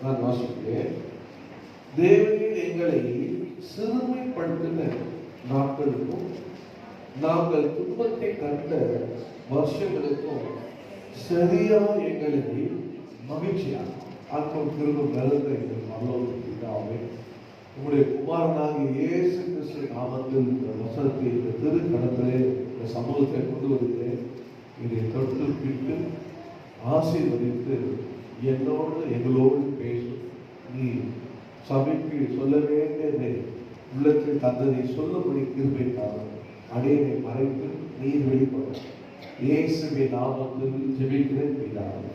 நான் வாசிக்கிறேன். தேவரீர் எங்களை சிறுமைப்படுத்தின நாட்களுக்கும் நாங்கள் துன்பத்தை கண்ட வருஷங்களுக்கும் சரியா எங்களை மகிழ்ச்சியா ஆத்மம் திரும்ப நல்ல எங்கள் மனோபிதாவே உங்களுடைய குமாரனாகிய இயேசு கிறிஸ்து நாமத்தில் இந்த வசனத்தை இந்த திருக்கணத்திலே இந்த சமூகத்தை கொண்டு வருகிறேன். இதை தொட்டு பிட்டு ஆசீர்வதித்து என்னோடு எங்களோடு பேசும். நீ சபைக்கு சொல்ல வேண்டியதை உள்ளத்தில் தந்ததை சொல்லும்படி கிருபைக்காக அடையை மறைத்து நீர் வெளிப்படும். இயேசுவின் நாமத்தில் ஜெபிக்கிறேன் பிதாவே.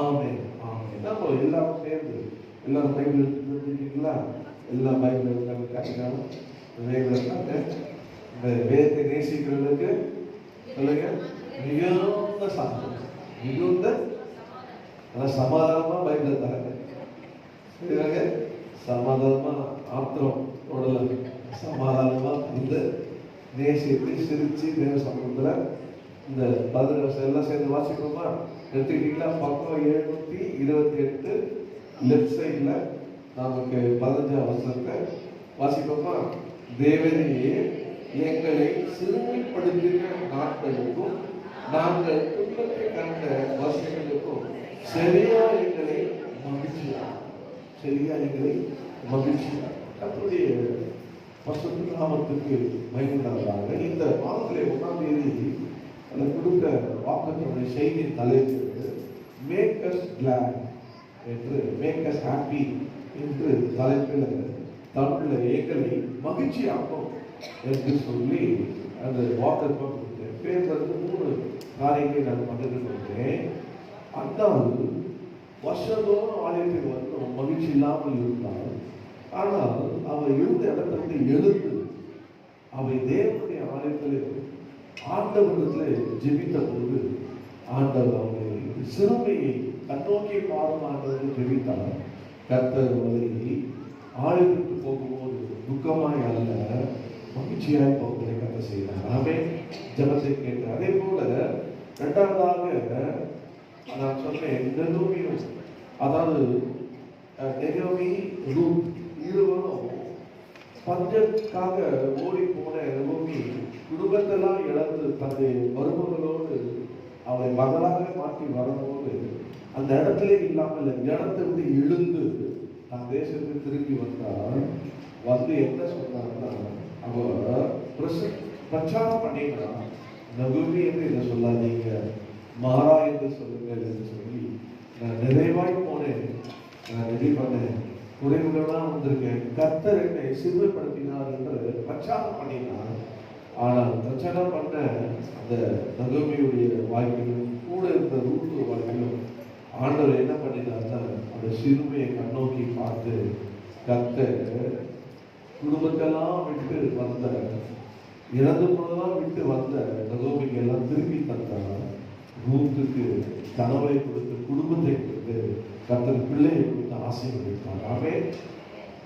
ஆமென் ஆமென். நம்ம எல்லாம் சேர்ந்து எல்லாரும் பைபிள் எடுத்துக்கிட்டீங்களா? எல்லா பைபிள் கற்றுக்காம இந்த வேதத்தை நேசிக்கிறவர்களுக்கு சொல்லுங்க மிகுந்த சந்தோஷம், மிகுந்த சமாதானமா பைபிளை தரங்க. சரிங்க, சமாதானமா ஆத்திரம் உடல சமாதானமா இந்த நேசித்து சிரிச்சு தேவ சமூகத்துல இந்த 11 வருஷம் எல்லாம் சேர்ந்து வாசிக்கணுமா? எடுத்துக்கிட்டீங்களா? பக்கம் 728 லெஃப்ட் சைட்ல நமக்கு 15ஆம் வசனத்தை வாசிப்போமா? தேவனையே எங்களை சிறுமைப்படுத்தின நாட்களுக்கும் நாங்கள் துன்பத்தை கண்ட வருஷங்களுக்கும் சரியா எங்களை மகிழ்ச்சியா கர்த்தருடைய பரிசுத்த நாமத்துக்கு மகிமையுண்டாவதாக. இந்த மாதத்திலே 1ஆம் தேதி அதை கொடுக்க வாக்குத்தத்தனுடைய செய்தியின் தலைப்பு மேக் அஸ் கிளாட் என்று, மேக் அஸ் ஹாப்பி என்று தலைப்பில் தமிழில் எங்களை மகிழ்ச்சியாக்கும் என்று சொல்லி அந்த வாக்குத்தத்தம் கொடுத்தேன். பேருக்கு 3 காரியங்களை நான் பகிர்ந்து கொண்டேன். அந்த வருஷந்தோறும் ஆலயத்தில் வந்து மகிழ்ச்சி இல்லாமல் இருந்தால், ஆனால் அவர் இருந்த இடத்திலிருந்து எழுந்து அவை தேவனுடைய ஆலயத்தில் ஆண்டவரிடத்தில் ஜெபித்த போது ஆண்டவர் அவரை சிறுமையை கண்ணோக்கி பாடும் ஆண்டவர் ஜெபித்தார். கர்த்தர் அவரை ஆலயத்திற்கு போகும்போது துக்கமாய் அல்ல மகிழ்ச்சியாய் போவதை கர்த்தர் செய்தார். ஆமென். ஜெபத்தை கேட்டார். அதே போல 2வதாக நான் சொன்னேன், நெகோமியும் அதாவது நெகோமி ரூத் இருவரும் பஞ்சத்துக்காக ஓடி போன நெகோமி குடும்பத்தெல்லாம் இழந்து தன்னுடைய மருமகளோடு அவளை மகளாக மாற்றி வரும்போது அந்த இடத்திலே இல்லாமல் இடத்திலிருந்து எழுந்து தன் தேசத்துக்கு திரும்பி வந்தால் வந்து என்ன சொன்னார்னா, அவர் பிரச்சாரம் பண்ணிக்கிறான். நகுமி என்று இதை சொல்லாதீங்க, மாறா என்று சொல்லுங்கள் என்று சொல்லி, நான் நிறைவாய் போனேன், நான் ரெடி பண்ணேன், குறைவுகளாக வந்திருக்கேன், கர்த்தர் என்னை சிறுமைப்படுத்தினார் என்று பிரச்சாரம் பண்ணினார். ஆனால் பிரச்சாரம் பண்ண அந்த நகுமியுடைய வாழ்க்கையிலும் கூட இருந்த ரூத்து வாழ்க்கையிலும் ஆண்டவர் என்ன பண்ணினார்னா, அந்த சிறுமையை கண்ணோக்கி பார்த்து கர்த்தர் குடும்பத்தெல்லாம் விட்டு வந்த, இறந்து போனதெல்லாம் விட்டு வந்த நகோமிக்கு எல்லாம் திருப்பி தந்தார். ரூத்துக்கு கனவை கொடுத்து குடும்பத்தை கொடுத்து கர்த்தர் பிள்ளையை கொடுத்து ஆசீர்வதித்தார். ஆமென்.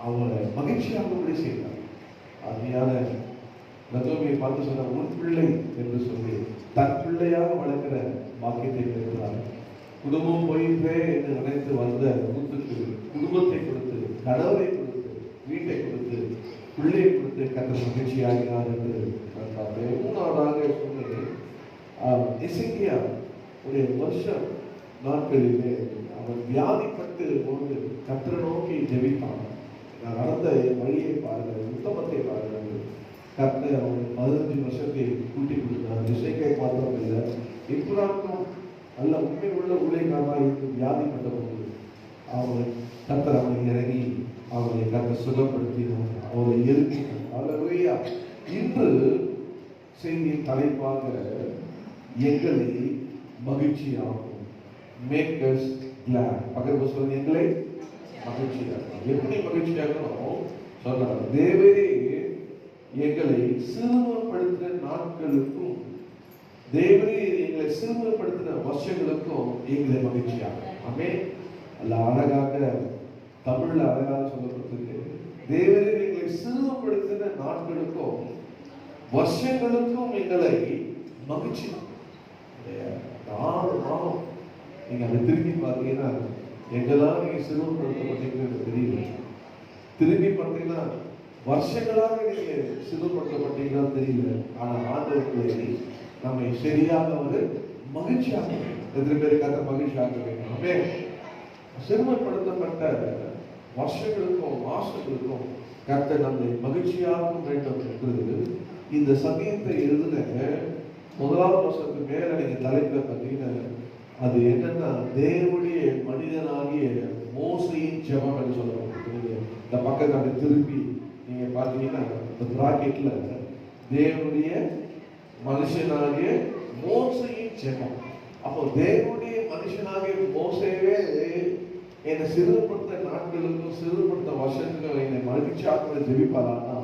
அவங்களை மகிழ்ச்சியாகும்படி செய்தார். அருமையான நகோமியை பார்த்து சொன்ன, உன் பிள்ளை என்று சொல்லி தன் பிள்ளையாக வளர்க்கிற பாக்கியத்தை பெறுகிறார். குடும்பம் போயிட்டே என்று நினைத்து வந்த ரூத்துக்கு குடும்பத்தை கொடுத்து, கனவை கொடுத்து, வீட்டை கொடுத்து, பிள்ளையை கொடுத்து கர்த்தர் மகிழ்ச்சியாகிறார் என்று பார்த்தேன். 3வதாக சொன்னேன், எசேக்கியா ஒரு வருஷம் நாட்களிலே அவன் வியாதிப்பட்டு போது கர்த்தரை நோக்கி ஜெபித்தான். நான் நடந்த வழியை பாருங்கள், உத்தமத்தை பாருங்கள். கர்த்தர் அவன் 15 வருஷத்தை கூட்டி கொடுத்தார். எசேக்கியா மாத்திரம் இல்லை, இப்ராக்கும் நல்ல உண்மை உள்ள ஊழியக்காரனாக இருந்து வியாதிப்பட்ட போது அவன் கர்த்தர் அவனை இறங்கி அவனை கர்த்தர் சுகப்படுத்தினார், அவனை எழுப்பினார். அல்லேலூயா. இன்று செய்தியின் தலைப்பாக எங்களை மகிழ்ச்சியாகும், மேக் அஸ் கிளாட். பக்கத்துல சொல்லுங்க, எங்களை மகிழ்ச்சியாகும். எப்படி மகிழ்ச்சியாகணும் சொன்னார், தேவரே எங்களை சிறுமைப்படுத்தின நாட்களுக்கும் தேவரே எங்களை சிறுமைப்படுத்தின வருஷங்களுக்கும் எங்களை மகிழ்ச்சியாகும். ஆமென். அல்ல அழகாக தமிழ்ல அழகாக சொல்லப்பட்டிருக்கு, தேவரே எங்களை சிறுமைப்படுத்தின நாட்களுக்கும் வருஷங்களுக்கும் எங்களை மகிழ்ச்சி. 4 மாதம் நீங்க அதை திரும்பி பார்த்தீங்கன்னா எங்கதான் நீங்க சிறுமப்படுத்தப்பட்டீங்கன்னு தெரியல. திரும்பி பார்த்தீங்கன்னா வருஷங்களாக நீங்க சிறுமப்படுத்தப்பட்டீங்கன்னு தெரியல. ஆனா ஆண்டவர்களை நம்மை சரியாக ஒரு மகிழ்ச்சியாக எத்தனை பேரு கத்த மகிழ்ச்சியாக வேண்டும். சிறுமப்படுத்தப்பட்ட வருஷங்களுக்கும் மாசங்களுக்கும் கர்த்தர் நம்மை மகிழ்ச்சியாக வேண்டும் என்று இந்த சமயத்தை எழுதின முதலாவது வருஷத்துக்கு மேல நீங்க தலைப்புல பார்த்தீங்கன்னா அது என்னன்னா தேவனுடைய மனிதனாகிய மோசையின் ஜெபம் என்று சொல்லப்படுது. இந்த பக்கத்தை அப்படி திருப்பி நீங்க பாத்தீங்கன்னா இந்த பிராக்கெட்ல தேவனுடைய மனுஷனாகிய மோசையின் ஜெபம். அப்போ தேவனுடைய மனுஷனாகிய மோசையே என்னை சிறுபடுத்த நாட்களுக்கும் சிறுபடுத்த வருஷத்துக்கும் என்னை மகிழ்ச்சியாக ஜெபிப்பாரான்னா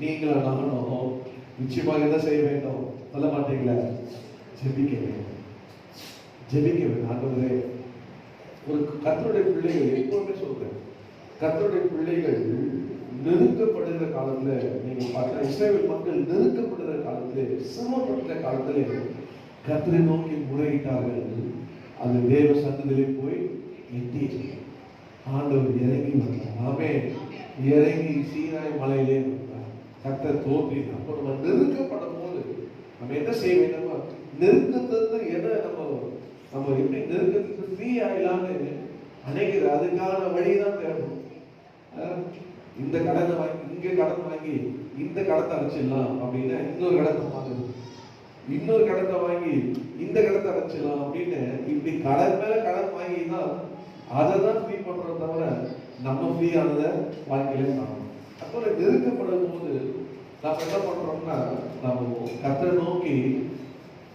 நீங்கள நானும் நிச்சயமாக என்ன செய்ய வேண்டும்? சொல்ல மாட்டீங்களா? ஜெபிக்க வேண்டும். ஜெபிக்க வேண்டும். ஆண்டவரே, ஒரு கர்த்தருடைய பிள்ளைகள் எப்பவுமே சொல்றேன், கர்த்தருடைய பிள்ளைகள் நெருக்கப்படுகிற காலத்துல நீங்க பார்த்தா இஸ்ரவேல் மக்கள் நெருக்கப்படுகிற காலத்துல சிரமப்படுகிற காலத்துல கர்த்தரை நோக்கி முறையிட்டார்கள். அது தேவ சன்னதியிலே போய் எட்டி ஆண்டவர் இறங்கி வந்தார். ஆமே, இறங்கி சீனாய் மலையிலே வந்தார். கர்த்தர் தோன்றினார். அப்போ நம்ம நெருக்கப்படும் போது நம்ம என்ன செய்ய வேண்டும்? நெருக்கத்திலிருந்து எதை நம்ம எப்படி நெருக்கத்துக்கு ஃப்ரீ ஆகலான்னு நினைக்கிற அதுக்கான வழிதான் தேடணும். இந்த கடனை வாங்கி இங்க கடன் வாங்கி இந்த கடத்தை அடைச்சிடலாம் அப்படின்னா இன்னொரு கடத்தை வாங்குது, இன்னொரு கடத்தை வாங்கி இந்த கடத்தை அடைச்சிடலாம் அப்படின்னு இப்படி கடன் மேல கடன் வாங்கிதான் அதை தான் ஃப்ரீ பண்றத தவிர நம்ம ஃப்ரீ ஆனதை வாழ்க்கையில காணும். அப்போ நெருக்கப்படும் போது நம்ம என்ன பண்றோம்னா நம்ம கர்த்தரை நோக்கி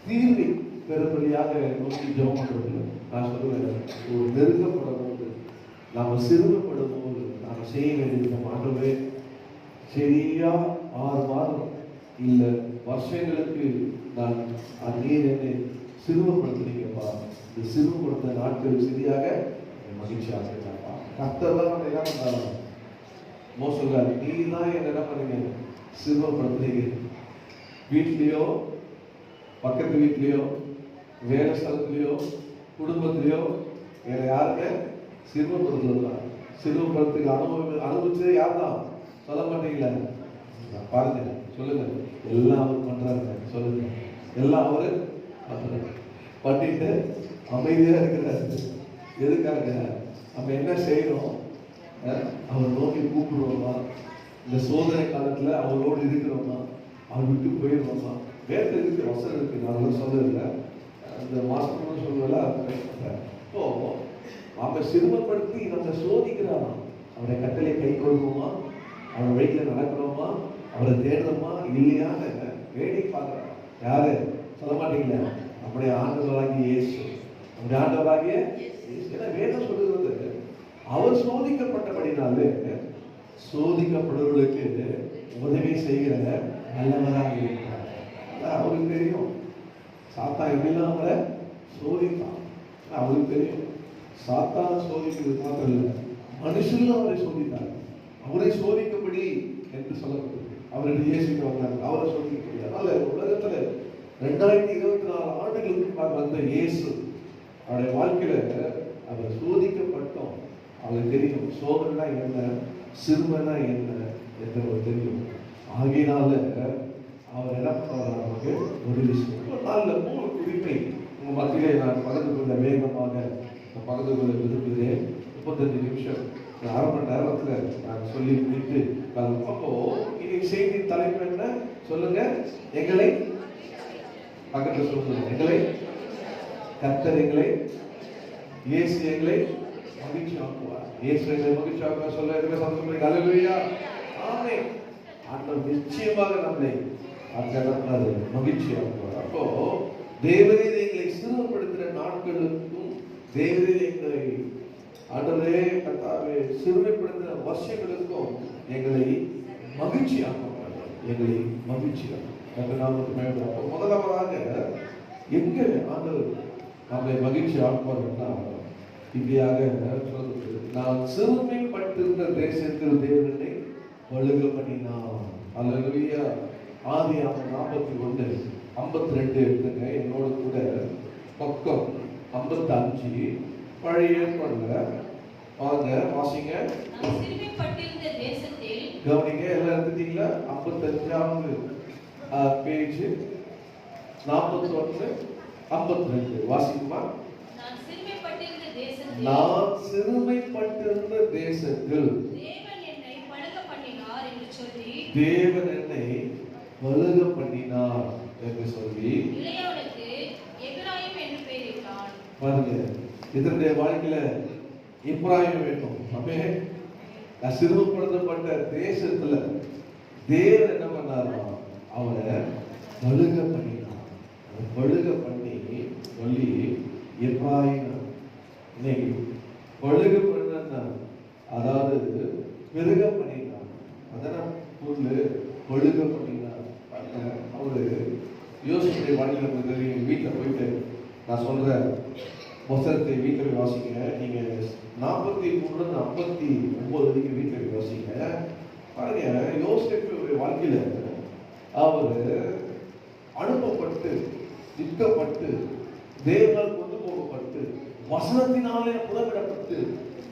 தீர்வை பெரும்படியாக நோக்கி ஜெபம் பண்றது. நான் சொல்லுவேன், ஒரு நெருக்கப்படும் போது நாம சிறுமப்படும் போது நாம செய்ய வேண்டியது ஆண்டவரே சரியா 6 மாதம் இல்ல வருஷங்களுக்கு நான் நீர் என்னை சிறுமப்படுத்துறீங்கப்பா. இந்த சிறுமப்படுத்த நாட்கள் சரியாக மகிழ்ச்சியாக இருக்காப்பா. கர்த்தர் தான் நம்ம என்ன பண்றாங்க? மோசம் நீ தான் என்ன பண்ணீங்க? சிறுமப்படுத்துறீங்க. வீட்லயோ பக்கத்து வீட்லயோ வேலை ஸ்தலத்திலயோ குடும்பத்திலயோ வேற யாருங்க சிறுமப்படுத்துறதுதான்? சிறுமப்படுத்துக்கு அனுபவிச்சது யார் தான்? சொல்ல மாட்டீங்களா? பாருங்க, சொல்லுங்க. எல்லாம் அவர் பண்றாங்க. சொல்லுங்க, எல்லாம் அவரு பண்ணிட்டு அமைதியா இருக்கிறாரு. எதுக்காக? நம்ம என்ன செய்யணும்? அவர் நோக்கி கூப்பிடுவோமா? இந்த சோதனை காலத்துல அவரோடு இருக்கிறோமா? அவர் விட்டு போயிடுவோமா? வேற இருக்கு, வசனம் இருக்கு, நான் சொல்லல. அந்த மாசம் சொல்லுவல இப்போ அவ சிறுமப்படுத்தி நம்ம சோதிக்கிறாராம். அவருடைய கட்டளை கை கொள்வோமா? அவர் வழியில நடக்கிறோமா? அவரை தேடுறோமா இல்லையான்னு வேடிக்கை பார்க்கிறார். யாரு? சொல்ல மாட்டீங்களா? நம்முடைய ஆண்டவராகிய இயேசு. நம்முடைய ஆண்டவராகிய ஏன்னா வேதம் சொல்லுகிறது அவர் சோதிக்கப்பட்டபடினாலே சோதிக்கப்படுவதற்கு உதவி செய்கிற நல்லவராக இருக்கிறார். அவருக்கு தெரியும் சாத்தா எப்படிலாம் அவரை சோதித்தான். அவருக்கு தெரியும் சாத்தான சோதிக்கிறது மாத்திரம் இல்லை, மனுஷனும் அவரை சோதித்தார். அவரை சோதிக்கப்படி என்று சொல்லப்பட்டது. அவருக்கு இயேசுக்கு வந்தாங்க, அவரை சோதிக்கப்படி. அதனால உலகத்துல 2024 ஆண்டுகளுக்கு வந்த இயேசு அவருடைய வாழ்க்கையில அவர் சோதிக்கப்பட்டோம். அவருக்கு தெரியும் சோதனைனா என்ன, சிறுமைனா என்ன என்று அவர் தெரியும். ஆகையினால அவர் என்ன பண்ணுவார்? நமக்கு ஒரு விஷயம் நல்ல 3 குறிப்பை உங்க மத்தியிலே நான் பகிர்ந்து கொள்ள வேகமாக பகிர்ந்து கொள்ள விரும்புகிறேன். 35 நிமிஷம் 1/2 மணி நேரத்துல நான் சொல்லி முடித்து அப்போ இன்னைக்கு செய்தி தலைப்பு என்ன சொல்லுங்க? எங்களை பக்கத்துல சொல்லுங்க. எங்களை கர்த்தர் எங்களை இயேசு எங்களை மகிழ்ச்சி ஆக்குவார். இயேசு எங்களை மகிழ்ச்சி ஆக்குவார். சொல்ல இருக்க சந்தோஷம். ஹல்லேலூயா, ஆமென். ஆண்டவர் நிச்சயமாக நம்மை அது மகிழ்ச்சி ஆக்குவார். அப்போ தேவரே எங்களை சிறுமப்படுத்துகிற நாட்களுக்கும் தேவரே எங்களை ஆண்டவரே கர்த்தாவே சிறுமைப்படுத்துகிற வருஷங்களுக்கும் எங்களை மகிழ்ச்சி ஆக்குவார். எங்களை மகிழ்ச்சி ஆக்குவார். முதலாவதாக எங்க ஆண்டவர் நம்மை மகிழ்ச்சி ஆக்குவார் என்றால் இப்படியாக சொல்றது, நான் சிறுமைப்பட்டிருந்த தேசத்தில் தேவனை வழுக பண்ணினான். அல்லேலூயா. ஆதியாகமம் 41:52 எடுத்துங்க. என்னோட கூட பக்கம் 55 பழைய ஏற்பாடுல வாங்க வாசிங்க. கவனிங்க, எல்லாம் எடுத்துட்டீங்களா? 55வது பேஜ் 41 52 வாசிக்குமா? நான் சிறுமைப்பட்டிருந்த தேசத்தில் தேவன் என்னை பழுக பண்ணினார் என்று சொல்லி பாருங்க, இதனுடைய வாழ்க்கையில இப்ராஹிம் வேண்டும். சிறுமப்படுத்தப்பட்ட தேசத்துல தேவன் என்ன பண்ணாரா? அவனை பழுக பண்ணினார். பழுக பண்ணி சொல்லி இப்ராஹிம் இன்னைக்கு பழுக பண்ண, அதாவது பெருக பண்ணினார். அதான் பொருள் பழுக பண்ணினார். அவரு யோசிப்புடைய வாழ்க்கையில் தெரியும். வீட்டில் போயிட்டு நான் சொல்ற புத்தகத்தை வீட்டில் போய் வாசிங்க. நீங்க 43 59 வரைக்கும் வீட்டில் போய் வாசிங்க. பாருங்க, யோசிப்புடைய வாழ்க்கையில அவர் அனுப்பப்பட்டு விற்கப்பட்டு தேவனால் கொண்டு போகப்பட்டு வசனத்தினாலே புறவிடப்பட்டு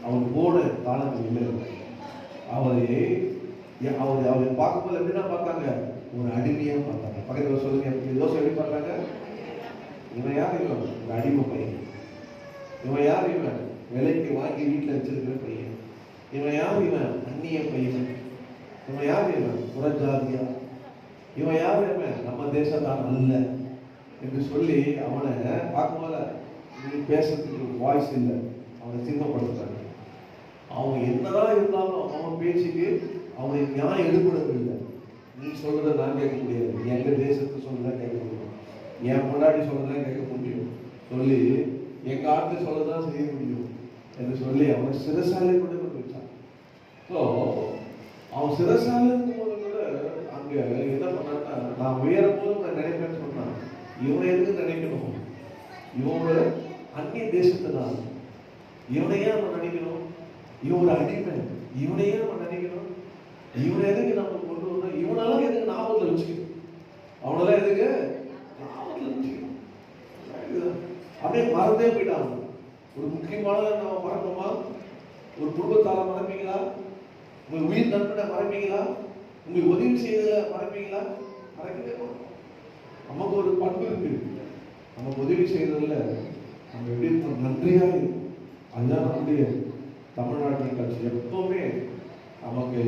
அவர் போன காலங்கள் இல்லை. அவரை பார்க்கும்போது எப்படின்னா பார்த்தாங்க? ஒரு அடிமையா பார்த்தாங்க. பக்கத்தில் சொல்லுங்க, யோசனை எப்படி பார்த்தாங்க? இவன் யார்? இவன் ஒரு அடிமை பையன். இவன் யார்? இவன் விலைக்கு வாங்கி வீட்டில் வச்சிருக்கிற பையன். இவன் யார்? இவன் அந்நிய பையன். இவன் யார்? இவன் புறஜாதியா. இவன் யார்? இவன் நம்ம தேசத்தான் அல்ல என்று சொல்லி அவனை பார்க்கும்போது நீ பேசுறதுக்கு வாய்ஸ் இல்லை. அவனை சின்னப்படுத்துறாங்க. அவன் என்னதான் இருந்தாலும் அவன் பேச்சுக்கு அவனை நியாயம் எடுபடவில்லை. நீ சொல்றதை நான் கேட்க முடியாது. எங்க தேசத்து சொல்றதான் கேட்க முடியும். என் முன்னாடி சொல்றதான் கேட்க முடியும். சொல்லி எங்க ஆட்டு சொல்லதான் செய்ய முடியும் என்று சொல்லி அவனை சிறைசாலை கொண்டு வச்சான். ஸோ அவன் சிறைசாலை இருக்கும்போது கூட அங்க என்ன பண்ணான்னா, நான் உயரும் போது நான் நினைப்பேன்னு சொன்னான். இவனை எதுக்கு நினைக்கணும்? இவனோட அந்நிய தேசத்தினால் இவனையே நம்ம நினைக்கணும். இவன் ஒரு அடிமை. இவனையே நம்ம நினைக்கணும். இவனை எதுக்கு நம்ம கொண்டு வரணும்? இவனெல்லாம் எதுக்கு ஞாபகத்தில் வச்சுக்கணும்? அவனெல்லாம் எதுக்கு ஞாபகத்தில் வச்சுக்கணும்? அப்படியே மறந்தே போயிட்டாங்க. ஒரு முக்கியமான நம்ம மறக்கணுமா? ஒரு குடும்பத்தால மறப்பீங்களா? உங்க உயிர் நண்பனை மறப்பீங்களா? உங்களுக்கு உதவி செய்தத மறப்பீங்களா? மறக்கவே மாட்டோம். நமக்கு ஒரு பண்பு இருக்கு. நமக்கு உதவி செய்யறதுல நம்ம எப்படி நன்றியா இருக்கும். அதுதான் நம்முடைய தமிழ்நாட்டின் கட்சி. எப்பவுமே நமக்கு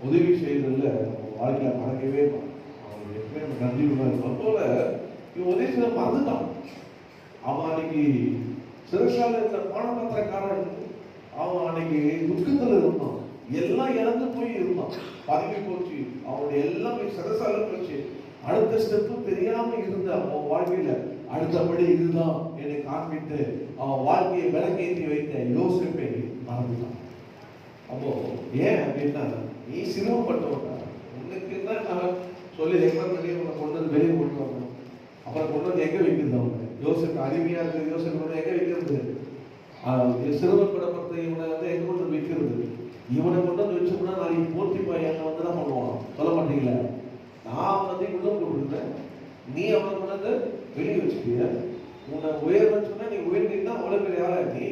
உதவி செய்யறதுல நம்ம வாழ்க்கையில மறக்கவே மாட்டோம். அவங்க எப்பவுமே நன்றி இருக்கும். போல இவன் உதவி செய்ய மறந்துட்டான். அவன் அன்னைக்கு சிறைசாலை பானபத்திரக்காரன். அவன் அன்னைக்கு துக்கத்தில் இருந்தான். எல்லாம் இழந்து போய் இருந்தான். பதவி போச்சு. அவனுடைய எல்லாமே சிறைசாலை போச்சு. அடுத்த ஸ்டெப்பு தெரியாம இருந்த அவன் வாழ்க்கையில அடுத்தபடி இதுதான் என்னை காண்பித்து அவன் வாழ்க்கையை விளக்கேற்றி வைத்த யோசிப்பை மறந்துட்டான். அப்போ ஏன் அப்படின்னா, நீ சிரமப்பட்டவங்க உனக்கு என்ன சொல்லி ரெக்கமெண்ட் பண்ணி உன்னை கொண்டு வந்து வெளியே கொண்டு வரணும். அப்புறம் கொண்டு வந்து எங்க வைக்கிறது? அவங்க யோசிப்பு அருமையா இருக்கு. யோசிப்பு கொண்டு எங்க வைக்கிறது? சிரமப்படப்பட்ட இவனை வந்து எங்க கொண்டு வந்து வைக்கிறது? இவனை கொண்டு வந்து வச்சோம்னா நாளைக்கு போர்த்திப்பா என்ன வந்து என்ன பண்ணுவான்? சொல்ல மாட்டீங்களா? நான் அவனை உள்ள போட்டுருந்தேன், நீ அவனை கொண்டு வெளியே வச்சுக்கிய. உன்னை உயர்வுன்னு சொன்னா நீ உயர்ந்தீங்கன்னா அவ்வளவு பெரிய ஆளா நீ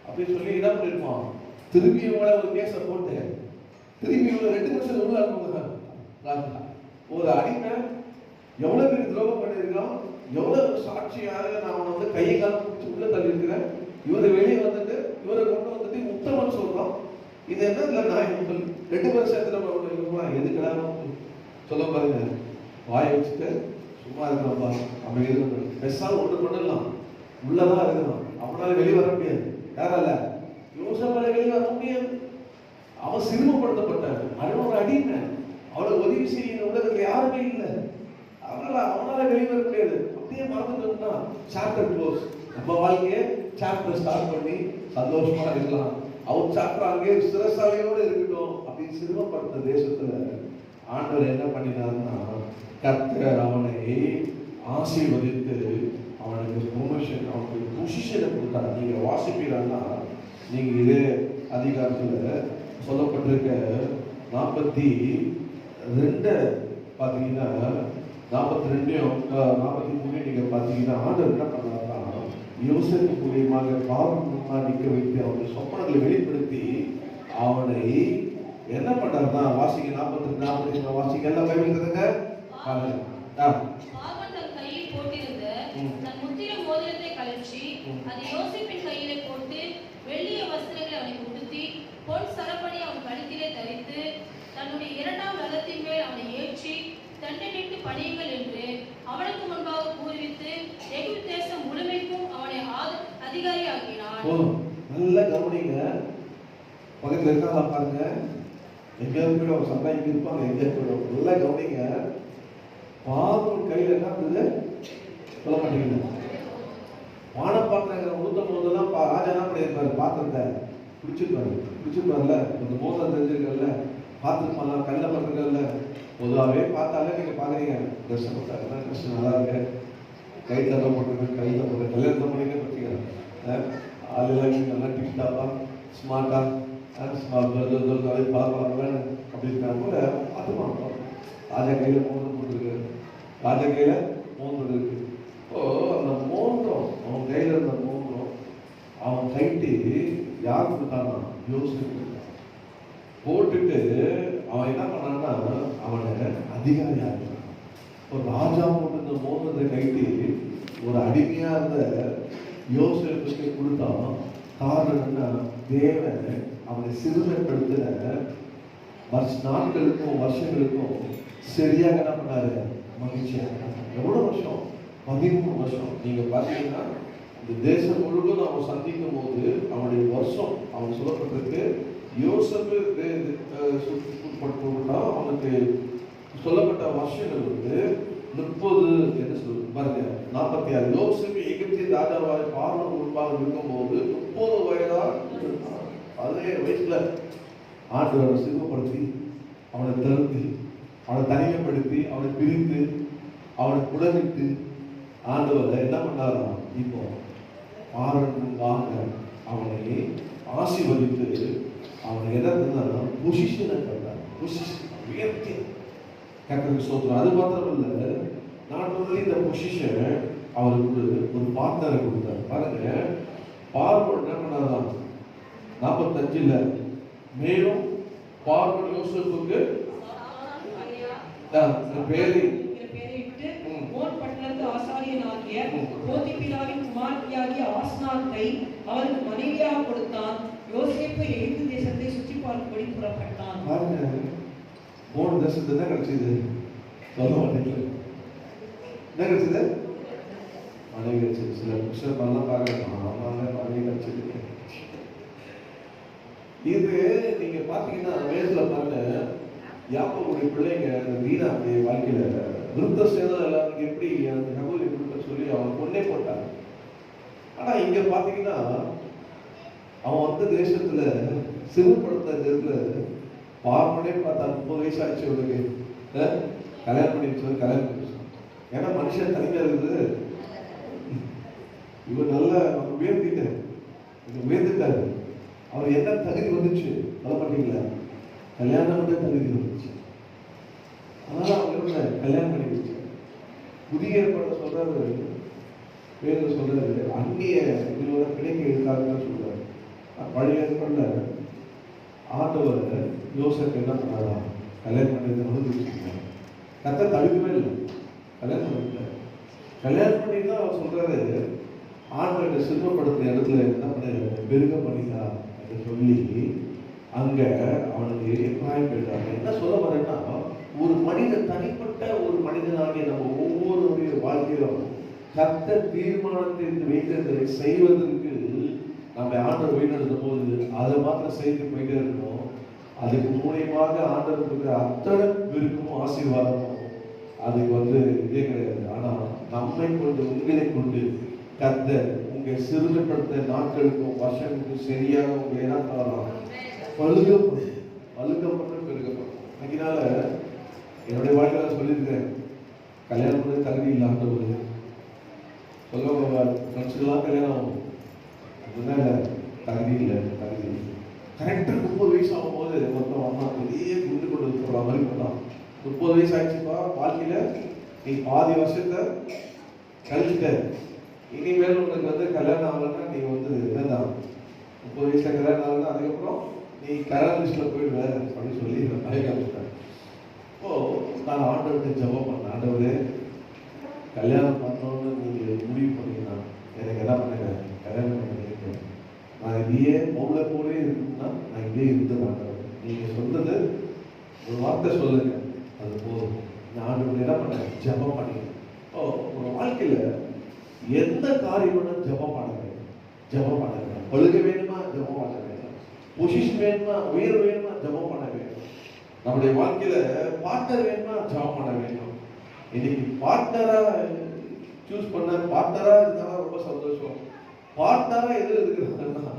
அப்படின்னு சொல்லி என்ன பண்ணிருப்பான்? திரும்பி இவங்கள ஒரு கேஸை போட்டு திரும்பி இவங்க 2 வருஷம் உள்ள அனுப்புங்க. ஒரு அடிமை எவ்வளவு பெரிய துரோகம் பண்ணிருக்கான், எவ்வளவு சாட்சியாக நான் அவனை வந்து கையை காலம் பிடிச்சி உள்ள தள்ளி இருக்கிறேன். இவரை வெளியே வந்துட்டு இவரை கொண்டு வந்துட்டு முத்தமன் சொல்றான். இது என்ன இல்லை? நான் 2 வருஷத்துல எதுக்கடா சொல்ல பாருங்க. வாயை வச்சுட்டு சும்மா இருக்கிறப்பா அப்படி இருக்கணும். பெருசாக ஒன்று பண்ணலாம், உள்ளதான் இருக்கணும். அவனால வெளியே வர முடியாது. யாரால? யோசனால வெளியே வர முடியாது. அவன் சிறுமப்படுத்தப்பட்டான். அவன் ஒரு அடிமை. அவனை உதவி செய்ய உலகத்துல யாருமே இல்லை. அவனால வெளியே வர முடியாது. அப்படியே மறந்துட்டோம்னா சாப்டர் க்ளோஸ். நம்ம வாழ்க்கையை சாப்டர் ஸ்டார்ட் பண்ணி சந்தோஷமா இருக்கலாம். அவன் சாப்டர் அங்கே சிறைசாலையோடு இருக்கட்டும். அப்படின்னு சிறுமப்படுத்த தேசத்துல ஆண்டவர் என்ன பண்ணினார்னா, கர்த்தர் அவனை ஆசீர்வதித்து அவனுக்கு ப்ரொமோஷன், அவனுக்கு பொசிஷனை கொடுத்தார். நீங்க வாசிப்பீங்கன்னா நீங்க இதே அதிகாரத்துல சொல்லப்பட்டிருக்க 42 பார்த்தீங்கன்னா 42 43 நீங்க பார்த்தீங்கன்னா ஆண்டவர் என்ன பண்ணார்னா, யோசேப்பு மூலியமாக பார்வோன் முன்னால் நிற்க வைத்து அவனுடைய சொப்பனங்களை வெளிப்படுத்தி அவனை என்ன பண்றாருன்னா, வாசிங்க 42 45 வாசிங்க, எல்லாம் பைபிள் இருக்குதுங்க. பார்வோன் தன் கையில் போட்டிருந்த தன் முத்திர மோதிரத்தை கழற்றி அதை யோசேப்பின் கையிலே போட்டு வெள்ளிய வஸ்திரங்களை அவனை உடுத்தி பொன் சரப்பணி அவன் கழுத்திலே தரித்து தன்னுடைய 2ஆம் ரதத்தின் மேல் அவனை ஏற்றி தண்டனிட்டு பணியுங்கள் என்று அவனுக்கு முன்பாக கூறுவித்து எகிப்து தேசம் முழுமைக்கும் அவனை அதிகாரி ஆக்கினான். நல்ல கவனிங்க, பக்கத்துல இருக்காங்க பாருங்க, எங்கேயாவது போய் அவங்க சண்டை இங்க இருப்பாங்க, எங்கேயாவது போயிடும். நல்லா கவனிங்க, பார்வோன் கையில என்ன இருந்தது சொல்ல மாட்டேங்குது. வானப்பாத்திரங்கிற ஊத்த போதெல்லாம் ராஜா என்ன பண்ணியிருப்பாரு, பாத்திரத்தை பிடிச்சிருப்பாருல, அந்த மோதிரம் தெரிஞ்சிருக்கல, பார்த்துருப்பாங்க, கல்ல பார்த்துருக்கல. பொதுவாகவே பார்த்தாலே நீங்க பாக்குறீங்க, ட்ரெஸ் போட்டாங்க, ட்ரெஸ் நல்லா இருக்கு, கைத்தல போட்டுருக்கு, கையில போட்டு கல்யாணத்தை பண்ணிக்க பார்த்தீங்க, ஆளுலாம் நல்லா டிப்டாப்பா ஸ்மார்ட்டா அப்படி இருக்காங்க கூட பார்த்து மாட்டோம். ராஜா கையில மோதிரம் போட்டுருக்கு, ராஜா கையில மோதிரம் இருக்கு. இப்போ அந்த மோதிரம் அவன் கையில இருந்த மோதிரம் அவன் கைட்டு யார் கொடுத்தானா, யோசிச்சு போட்டுட்டு அவன் என்ன பண்ணான்னா அவனை அதிகாரி ஆகிறான். ஒரு ராஜா போட்டு இந்த மோதிரத்தை கைட்டு ஒரு அடிமையா இருந்த யோசேப்புக்கு கொடுத்தான். காரணம் என்னன்னா, தேவன் அவனை சிறுமைப்படுத்தின நாட்களுக்கும் வருஷங்களுக்கும் சரியாக என்ன பண்ணாரு, மகிழ்ச்சியாக. எவ்வளவு வருஷம்? 13 வருஷம். நீங்க பாத்தீங்கன்னா இந்த தேசம் முழுவதும் அவன் சந்திக்கும் போது அவனுடைய வருஷம் அவன் சொல்லப்பட்டிருக்கு. யோசேப்பு அவனுக்கு சொல்லப்பட்ட வருஷங்கள் வந்து 30 என்ன சொல்றது பாருங்க, 46. யோசேப்பு எகிப்தின் ராஜாவாக பார்வோன் முன்பாக இருக்கும்போது 30 வயதா 17 வயசுல ஆண்டவரை சிறுமப்படுத்தி அவனை தடுத்து அவனை தனிமைப்படுத்தி அவனை பிரித்து அவனை குடவிட்டு ஆண்டவரை என்ன பண்ணாராம், இப்போ பார்வோன் முன்பாக அவனை ஆசீர்வதித்து அவனை எதாவது பொசிஷனை கண்டார், பொசிஷன் உயர்த்தி கர்த்தருக்கு ஸ்தோத்திரம். அது மாத்திரமல்ல, நாட் ஒன்லி இந்த பொசிஷன் அவருக்கு ஒரு பார்ட்னரை கொடுத்தார். பாருங்க, பார்வோன் என்ன பண்ணாதான் 45ல மேலும் பார்வோன் யோசேப்புக்கு பேரிட்டு ஓன் பட்டணத்து ஆசாரியனாகிய போத்திபிராவின் குமாரத்தியாகிய ஆஸ்நாத்தை அவருக்கு மனைவியாக கொடுத்தான். யோசேப்பு எகிப்து தேசத்தை சுற்றி பார்க்கும்படி புறப்பட்டான். பாருங்க, 3 தேசத்துல தான் கிடைச்சது, சொல்ல மாட்டேங்க என்ன கிடைச்சது, மனைவி கிடைச்சது. சில புஷப்பெல்லாம் பார்க்கலாம், மனைவி கிடைச்சது. இது நீங்க பாத்தீங்கன்னா வேதத்துல பாருங்க, யாக்கோபுடைய பிள்ளைங்க வீணாவுடைய வாழ்க்கையில விருத்த சேதம் எல்லாருக்கும் எப்படி அந்த நகோலி கொடுக்க சொல்லி அவன் கொன்னே போட்டாங்க. ஆனா இங்க பாத்தீங்கன்னா அவன் வந்த தேசத்துல சிறுபடுத்த தேசத்துல பார்வனே பார்த்தா 30 வயசு ஆயிடுச்சு அவனுக்கு, கல்யாணம் பண்ணி வச்சு கல்யாணம் பண்ணி வச்சு. ஏன்னா மனுஷன் தனியா இருக்குது, இவர் நல்ல அவர் உயர்த்திட்டாரு, இவர் உயர்ந்துட்டாரு. அவர் என்ன தகுதி வந்துச்சு சொல்ல மாட்டீங்களா, கல்யாணம் பண்ண தகுதி வந்துச்சு. அதனால அவங்க கல்யாணம் பண்ணி வச்சு. புதிய ஏற்பாடு சொல்றாரு, வேறு சொல்றாரு அந்நிய இதோட பிணைக்கு இருக்காருன்னு சொல்றாரு. பழைய ஏற்பாடுல ஆண்டவர் யோசேப்பு என்ன பண்ணாரா, கல்யாணம் பண்ணி அனுபவிச்சிருக்காரு. கத்த தடுக்கவே இல்லை, கல்யாணம் பண்ணிட்டார். கல்யாணம் பண்ணி தான் அவர் சொல்றாரு, ஆண்டவரை சிறுமப்படுத்த இடத்துல என்ன பண்ண பெருக பண்ணிட்டா என்று சொல்லி அங்க அவனுக்கு எப்ராயிம் போயிட்டாங்க. என்ன சொல்ல வரேன்னா, ஒரு மனிதன் தனிப்பட்ட ஒரு மனிதனாகிய நம்ம ஒவ்வொருடைய வாழ்க்கையிலும் கத்த தீர்மானத்தை வைத்ததை செய்வதற்கு நம்ம ஆண்டவர் வழிநடத்தும் போது அதை மாத்திரம் செய்து போயிட்டே இருக்கணும். அதுக்கு மூலியமாக ஆண்டவருக்கு அத்தனை விருப்பமும் ஆசீர்வாதமும் அதுக்கு இதே கிடையாது. ஆனா நம்மை கொண்டு உங்களை கொண்டு கத்த உங்க சிறுமைப்படுத்த நாட்களுக்கும் வருஷங்களுக்கும் சரியாக உங்க என்ன பண்ணலாம், பழுக்கப்பட்டு பெருகப்படும். அதனால என்னுடைய வாழ்க்கையில சொல்லியிருக்கேன், கல்யாணம் பண்ண தகுதி இல்லாதவர் சொல்ல ஃப்ரெண்ட்ஸுக்கெல்லாம் கல்யாணம் ஆகும், அதனால தகுதி இல்லை. தகுதி கரெக்டாக 30 வயசு ஆகும்போது மொத்தம் அம்மா பெரிய குண்டு கொண்டு போடுற மாதிரி பண்ணலாம். 30 வயசு ஆயிடுச்சுப்பா, வாழ்க்கையில நீ பாதி வருஷத்தை கழிச்சுட்ட, இனிமேல் உனக்கு வந்து கல்யாணம் ஆகலன்னா நீ வந்து என்னதான் 30 வயசுல கல்யாணம் ஆகலன்னா அதுக்கப்புறம் நீ கல்யாண லிஸ்ட்ல போயிடுவ அப்படின்னு சொல்லி பயக்காமிட்டாங்க. இப்போ நான் ஆண்டவர்கிட்ட ஜெபம் பண்ணேன், ஆண்டவரே கல்யாணம் பண்ணணும்னு நீங்க முடிவு பண்ணீங்கன்னா எனக்கு என்ன பண்ணுங்க, கல்யாணம் பண்ணிக்க. நான் இதையே மௌல போலே இருக்குன்னா நான் இதே இருந்தேன். நீங்க சொன்னது ஒரு வார்த்தை சொல்லுங்க, அது போதும். நான் ஆண்டவர்கிட்ட என்ன பண்ணேன், ஜெபம் பண்ணிக்கிறேன். ஒரு வாழ்க்கையில எந்த காரியம் ஜெபம் பண்ணுங்க, ஜெபம் பண்ணுங்க. பழுக வேணுமா ஜெபம் பண்ண வேணும், பொசிஷன் வேணுமா, உயர் வேணுமா ஜெபம் பண்ண வேணும். நம்முடைய வாழ்க்கையில பார்ட்னர் வேணுமா ஜெபம் பண்ண வேணும். இன்னைக்கு பார்ட்னரா சூஸ் பண்ண பார்ட்னரா இருந்தாலும் ரொம்ப சந்தோஷம். பார்ட்னரா எது இருக்கிறாங்கன்னா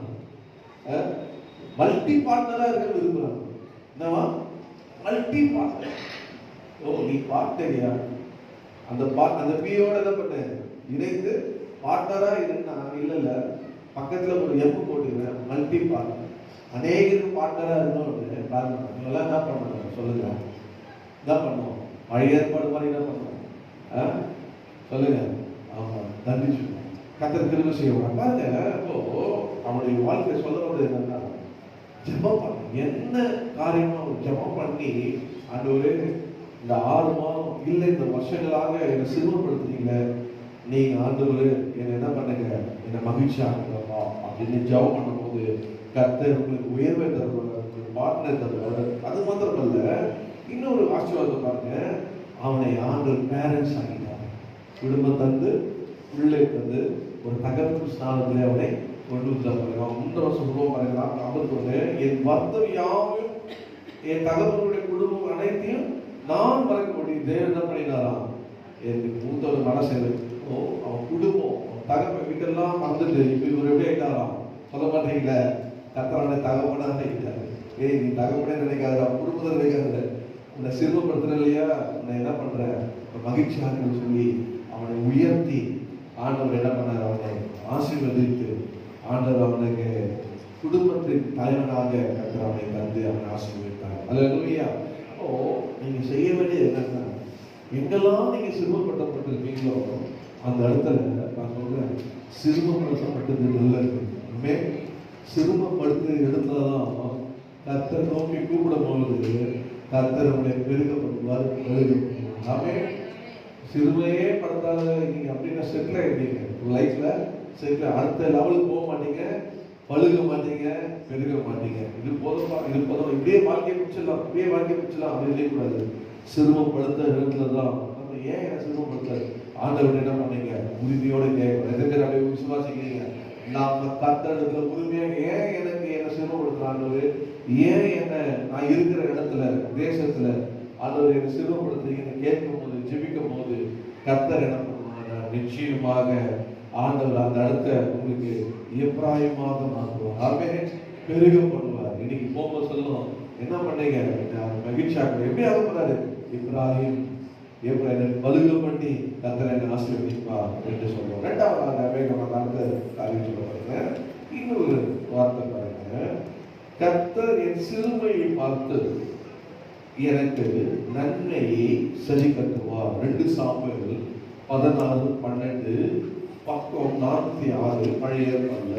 மல்டி பார்ட்னரா இருக்க விரும்புறாங்க. என்னவா மல்டி பார்ட்னர்? நீ பார்ட்னரியா? அந்த பியோட என்ன பண்ண இணைந்து பார்ட்னரா இருந்தா இல்ல பக்கத்துல ஒரு எம்பு போட்டுக்கிறேன், மல்டி பார்ட்னர். அநேகருக்கு பார்ட்னரா இருக்கணும். பாருங்க நீங்களாம் என்ன பண்ணணும் சொல்லுங்க, என்ன பண்ணுவோம்? பழைய ஏற்பாடு மாதிரி என்ன பண்ணுவோம் சொல்லுங்க? ஆமா, தண்டிச்சு கத்தர் திரும்ப செய்வாங்க. பாருங்க, இப்போ அவனுடைய வாழ்க்கை சொல்றது என்னன்னா ஜெபம் பண்ண. என்ன காரியமா ஜெபம் பண்ணி ஆண்டவரே இந்த 6 மாதம் இல்லை இந்த வருஷங்களாக என்னை சிறுமப்படுத்துறீங்க, நீங்க ஆண்டவரே என்னை என்ன பண்ணுங்க, என்னை மகிழ்ச்சியாக்குறப்பா அப்படின்னு ஜெபம் பண்ணும்போது கர்த்தர் உங்களுக்கு உயர்வை தருவார், பார்ட்னர் தருவார். அது மாத்திரமல்ல, இன்னொரு ஆசீர்வாதம் பாருங்க, அவனை ஆண்டவர் பேரண்ட்ஸ் ஆகிட்டார். குடும்பம் தந்து உள்ளே தந்து ஒரு தகவல் ஸ்தானத்திலே அவனை கொண்டு வந்து முந்த வருஷம் சொல்லுவோம் பாருங்களா, அவருக்கு என் வர்த்தம் யாவும் என் தகவலுடைய குடும்பம் அனைத்தையும் நான் மறக்க முடியும். தேவன் என்ன பண்ணினாராம், எனக்கு மூத்தவர் மனசு அவன் குடும்பம் தகப்ப வீட்டெல்லாம் மறந்துட்டு இப்ப இவர் எப்படி ஆயிட்டாராம் சொல்ல மாட்டீங்கள? கத்தரான தகப்பனாக ஆயிட்டாரு. நீ தகப்பனே நினைக்காத, அவன் குடும்பத்தை நினைக்காத, உன்னை சிறுமப்படுத்துற இல்லையா, உன்னை என்ன பண்ற மகிழ்ச்சியாக சொல்லி அவனை உயர்த்தி ஆண்டவர் என்ன பண்ணார், அவனை ஆசீர்வதித்து ஆண்டவர் அவனுக்கு குடும்பத்தின் தலைவனாக கத்தர் அவனை தந்து அவனை ஆசீர்வதித்தார். அல்லேலூயா. நீங்க செய்ய வேண்டியது என்னன்னா, எங்கெல்லாம் நீங்க சிறுமப்படுத்தப்பட்டிருக்கீங்களோ அந்த இடத்துல நான் சொல்றேன், சிறுமப்படுத்தப்பட்டது நல்லது. சிறுமப்படுத்த இடத்துலதான் கர்த்தர் நோக்கி கூப்பிடும் பொழுது கர்த்தர் உங்களை பெருகப்படுவார், பெருகப்படுவார். சிறுமையே படுத்தாத நீங்க அப்படின்னா செட்டில் ஆயிட்டீங்க லைஃப்ல. செட்டில் அடுத்த லெவலுக்கு போக மாட்டீங்க, பழுக மாட்டீங்க, பெருக மாட்டீங்க. இது போதும்பா, இது போதும், இப்படியே வாழ்க்கையை முடிச்சிடலாம், இப்படியே வாழ்க்கையை முடிச்சிடலாம் அப்படின்னு சொல்லக்கூடாது. சிறுமப்படுத்த இடத்துல தான் நம்ம ஏன் என்ன சிறுமப்படுத்த ஆண்டவர் என்ன பண்ணீங்க உறுதியோடு கேட்கணும். எத்தனை பேர் அப்படியே விசுவாசிக்கிறீங்க? நாம கர்த்தரிடத்துல உரிமையாக ஏன் எனக்கு என்ன சிறுமப்படுத்துற ஆண்டவர், ஏன் என்ன நான் இருக்கிற இடத்துல தேசத்துல ஆண்டவர் என்ன சிறுமப்படுத்துறீங்கன்னு கேட்கும் போது ஜெபிக்கும் போது கர்த்தர் என்ன பண்ணுவாங்க, நிச்சயமாக ஆண்டவர் அந்த இடத்த உங்களுக்கு எப்ராயமாக மாற்றுவார். ஆமென். பெருக பண்ணுவார். இன்னைக்கு போகும்போது சொல்லணும், என்ன பண்ணீங்க மகிழ்ச்சியாக எப்படி ஆக போறாரு இப்ராஹிம் பலுக பண்ணி கர்த்தர் என்ன ஆசீர்வதிப்பார் என்று சொல்லுவோம். இரண்டாவதாக வேகமாக அடுத்த காரியம் சொல்ல பாருங்க. இன்னொரு வார்த்தை பாருங்க, கர்த்தர் என் சிறுமையை பார்த்து எனக்கு நன்மையை சரி கட்டுவார். 2 சாமுவேல் 16:12 பக்கம் 46 பழைய ஏற்பாடுல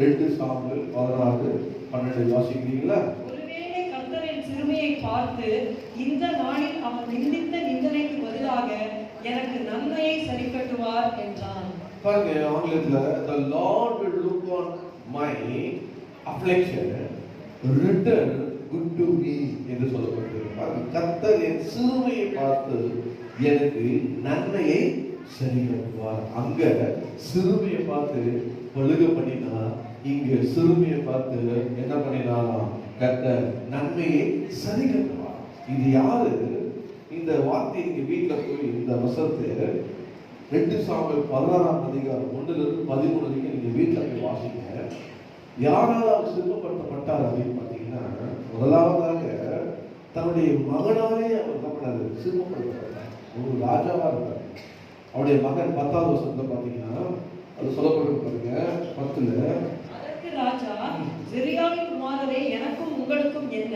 2 சாமுவேல் 16:12 வாசிக்கிறீங்களா? ஒருவேளை கர்த்தரின் சிறுமையை பார்த்து இந்த நாளில் அவன் நிந்தித்த நிந்தனைக்கு பதிலாக எனக்கு நன்மையை சரி கட்டுவார் என்றான். பாருங்க, ஆங்கிலத்துல the Lord will look on my affliction return good to me என்று சொல்லப்பட்டிருக்கிறது. கர்த்தர் என் சிறுமையை பார்த்து எனக்கு நன்மையை சரி கட்டுவார். அங்க சிறுமையை பார்த்து பழுக பண்ணினா, இங்க சிறுமையை பார்த்து என்ன பண்ணினாலாம், கர்த்தர் நன்மையை சரி கட்டுவார். இது யாரு? இந்த வார்த்தை இங்க வீட்டுல போய் இந்த வசனத்தை 2 சாமுவேல் 16:1-13 வரைக்கும் நீங்க வீட்டுல போய் வாசிங்க. யாரால அவர் சிறுமப்படுத்தப்பட்டார் அப்படின்னு பாத்தீங்கன்னா, முதலாவதாக தன்னுடைய மகனாலே அவர் என்ன பண்ணாரு, சிறுமப்படுத்தப்பட்டார். ஒரு ராஜாவா இருந்தார். அவருடைய மகன் 10வது வசனத்தை பாத்தீங்கன்னா அது சொல்லப்பட்டு பாருங்க 10ல, அதற்கு ராஜா, சிரியாவின் குமாரரே, எனக்கும் உங்களுக்கும் என்ன?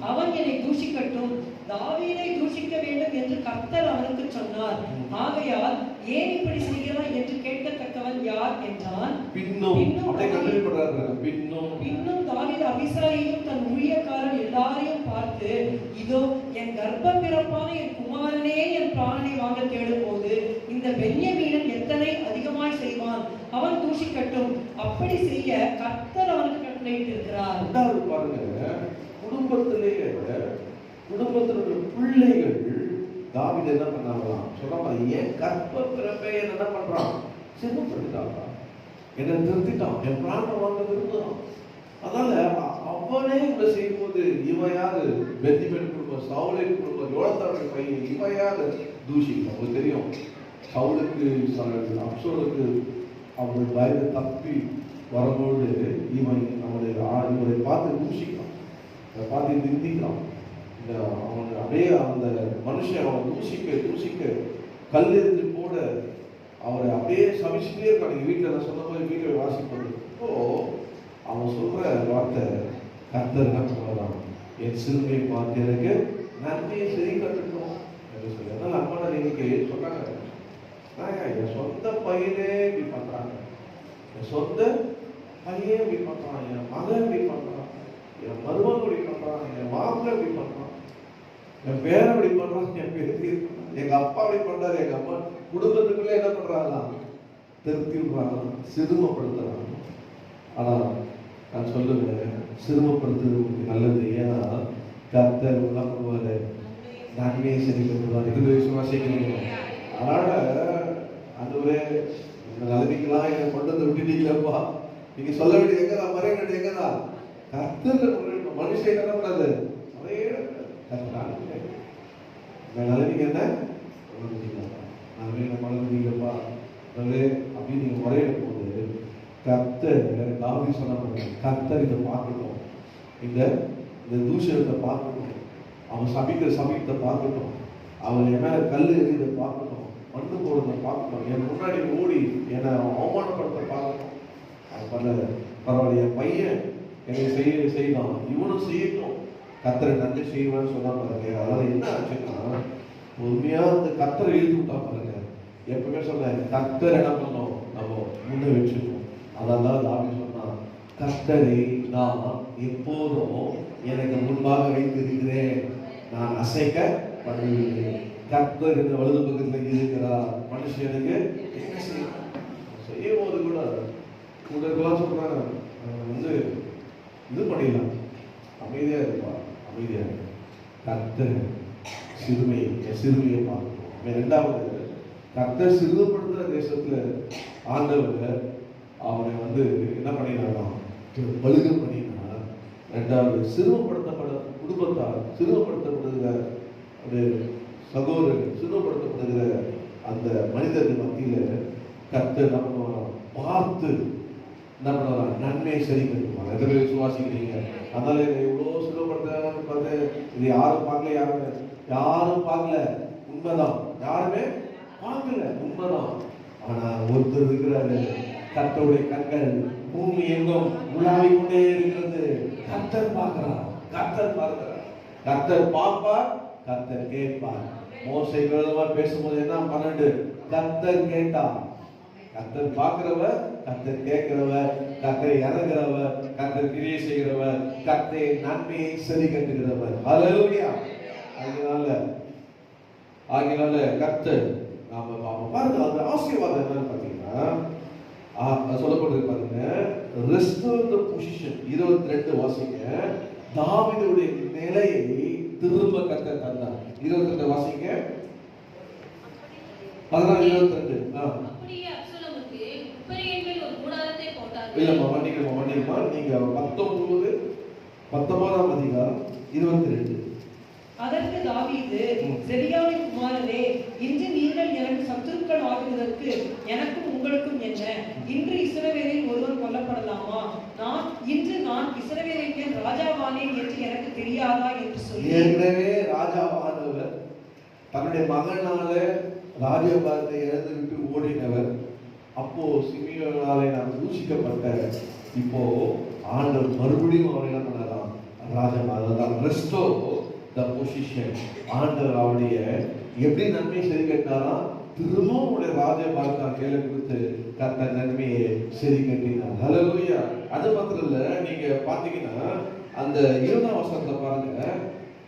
அவன் என்னை தூஷிக்கட்டும், தாவீதை தூஷிக்க வேண்டும் என்று கர்த்தர் அவனுக்கு சொன்னார். ஆகையால் ஏன் இப்படி செய்கிறாய் என்று கேட்கத்தக்கவன் அவன் யார் என்றான். பின்னும் அப்படியே கண்டினியூ பண்றாரு. பின்னும் தாவீது அபிசாயையும் தன் ஊழியக்காரர் எல்லாரையும் பார்த்து, இதோ என் கர்ப்ப பிறப்பான என் குமாரனே என் பிராணனை வாங்க தேடும் போது இந்த பென்யமீனன் எத்தனை அதிகமாய் செய்வான், அவன் தூஷிக்கட்டும், அப்படி செய்ய கர்த்தர் அவனுக்கு கட்டளையிட்டு இருக்கிறார். பாருங்க, குடும்பத்தினுடைய பிள்ளைகள் தாவீது என்ன பண்ணாங்களாம் சொல்றாங்க, என் கர்ப்ப பிறப்பை என்ன பண்றான், சிறுமப்படுத்திட்டாங்க, என்னை திருத்திட்டான், என் பிராணனை வாங்க விரும்புகிறான். அதனால அவனே இதை செய்யும்போது இவன் யாரு, பென்யமீன் குடும்பம், சவுலின் குடும்பம், யோனத்தானுடைய பையன், இவன் யாரு தூஷிக்கும். அவங்களுக்கு தெரியும் சவுலுக்கு அப்சலோமுக்கு அவர்கள் பயந்து தப்பி வரும்போது இவரை பார்த்து தூஷிக்கிறான், பார்த்து நிந்திக்கிறான். அவன் அப்படியே அந்த மனுஷன் அவன் தூசிக்க கல் எறிஞ்சு போட அவரை அப்படியே சமைச்சுட்டே இருக்கான். நீங்க வீட்டில் நான் சொன்ன மாதிரி வீட்டில் வாசிப்பது. இப்போ அவன் சொல்ற வார்த்தை, கர்த்தர் என்ன பண்ணலாம், என் சிறுமையை பார்த்து எனக்கு நன்மையை சரி கட்டுட்டோம் என்று சொல்லி. அதனால அம்மா இன்னைக்கு சொன்னாங்க, என் சொந்த பையனே இப்படி பண்றாங்க, என் சொந்த பையன் இப்படி பண்றான், என் மகன் இப்படி பண்றான், என் மருமகன் இப்படி பண்றான், என் மாமன் இப்படி பண்றான், என் பேரை இப்படி பண்றான், என் பேருக்கு எங்க அப்பா இப்படி பண்றாரு, எங்க அம்மா குடும்பத்துக்குள்ள என்ன பண்றாங்க, திருத்தி விடுறாங்க, சிறுமப்படுத்துறாங்க. ஆனா நான் சொல்லுவேன், சிறுமப்படுத்துறது நல்லது. ஏன்னா கர்த்தர் என்ன பண்ணுவாரு, நன்மையை சரி பண்ணுவார். இது விசுவாசிக்கிறீங்க. அதனால அந்தவரே இந்த நிலைமைக்கெல்லாம் என்னை கொண்டு வந்து விட்டுட்டீங்களப்பா, நீங்க சொல்ல வேண்டியது எங்கதான், மறைய வேண்டியது எங்கதான், கர்த்தர் மனுஷன் என்ன பண்ணாது, நிலைமைக்கு என்ன மழை அப்படின்னு நீங்க முறையிடும் போது கர்த்தர் தாவீது சொன்ன கர்த்தர் இதை பார்க்கணும், இந்த தூஷணத்தை பார்க்கணும், அவன் சமீபத்தை பார்க்கணும், அவன் என் மேல கல் எறியதை பார்க்கணும், மண்ணு போடுறதை பார்க்கணும், என் முன்னாடி ஓடி என்னை அவமானப்படுத்த பார்க்கணும். அது பண்ண பரவாயில்ல, என் பையன் என்னை செய்யலாம், இவனும் செய்யணும், கர்த்தரை நன்மை செய்வான்னு சொன்னா பாருங்க. அதனால என்ன ஆச்சுன்னா, உண்மையா அந்த கர்த்தரை இழுத்து விட்டா பாருங்க. எப்பவுமே சொன்னேன், கர்த்தர் என்ன பண்ணோம், நம்ம முன்ன வச்சுக்கணும். அதெல்லாம் தாவீது சொன்னா, கர்த்தரை நான் எப்போதும் எனக்கு முன்பாக வைத்திருக்கிறேன், நான் அசைக்கப்படுகிறேன். கர்த்தர் இந்த வலது பக்கத்தில் இருக்கிறார். மனுஷனுக்கு என்ன செய்யும் போது கூட சொல்றாங்க, இது பண்ணிடலாம், அமைதியா இருப்பா, அமைதியா இருக்கு. கர்த்தர் சிறுமையை பார்க்கணும். இரண்டாவது, கர்த்தர் சிறுமைப்படுத்துற தேசத்துல ஆண்டவர் அவனை என்ன பண்ணினாராம், பழுக பண்ணினார். இரண்டாவது, சிறுமப்படுத்தப்பட குடும்பத்தால் சிறுமப்படுத்தப்படுகிற ஒரு சகோதரர்கள், சிறுமப்படுத்தப்படுகிற அந்த மனிதர்கள் மத்தியில கர்த்தர் என்ன பண்ணுவாராம், பார்த்து என்ன பண்ணுவாராம், நன்மையை சரி கட்டுவாங்க. எத்தனை பேர் விசுவாசிக்கிறீங்க? அதனால எவ்வளோ சிறுமப்படுத்த இது யாரும் பார்க்கல, உண்மைதான், யாருமே பார்க்கல, உண்மைதான். ஆனா ஒருத்தர் இருக்கிறாரு, கர்த்தருடைய கண்கள் பூமி எங்கும் உலாவிக் கொண்டே இருக்கிறது. கர்த்தர் பார்க்கிறார், கர்த்தர் பார்ப்பார், கர்த்தர் கேட்பார். மோசே விரோதமா பேசும்போது என்ன 12, கர்த்தர் கேட்டார். கர்த்தர் பார்க்கிறவர், கர்த்தர் கேட்கிறவர், கர்த்தர் இறங்குறவர், கர்த்தர் கிரியை செய்கிறவர், கர்த்தர் நன்மையை சரி கட்டுகிறவர். ஹல்லேலூயா. ஆகினால கர்த்தர் நாம பாருங்க, அந்த ஆசீர்வாதம் என்னன்னு பாத்தீங்கன்னா சொல்லப்பட்டிருக்கு பாருங்க, ரெஸ்டோர் தி பொசிஷன். 22 வாசிங்க. தாவீதுடைய நிலையை திரும்ப கர்த்தர் தந்தார். 22 வாசிங்க. 22. அப்படியே அப்சலோமுக்கு உப்பரியன்மேல் ஒரு கூடாரத்தை போட்டார்கள். இல்லம்மா, மன்னிக்கமா, நீங்க 19ஆம் அதிகாரம் 22. அதற்கு தாவீது, செரியாவின் குமாரரே, இன்று நீங்கள் எனக்கு சத்துருக்கள் ஆகுவதற்கு எனக்கும் உங்களுக்கும் என்ன? இன்று இஸ்ரவேலில் ஒருவன் கொல்லப்படலாமா? இன்று நான் இஸ்ரவேலின் மேல் ராஜாவானேன் என்று எனக்கு தெரியாதா என்று சொல்லி, ஏற்கனவே ராஜாவானவர் தன்னுடைய மகனால ராஜபாரத்தை இழந்து விட்டு ஓடினவர். அப்போ சிமியோனாலே நான் தூஷிக்கப்பட்ட, இப்போ ஆண்டவர் மறுபடியும் அவர் என்ன பண்ணலாம், ராஜபாரதான் ரெஸ்டோ த பொசிஷன். ஆண்டவர் அவருடைய எப்படி நன்மை சரி கட்டினாரா, திரும்பவும் உடைய ராஜபாரத்தை கையில கொடுத்து கர்த்தர் நன்மையை சரி கட்டினார். ஹல்லேலூயா. அது மாத்திரம் இல்ல, நீங்க பாத்தீங்கன்னா அந்த 20ஆம் வசனத்தை பாருங்க.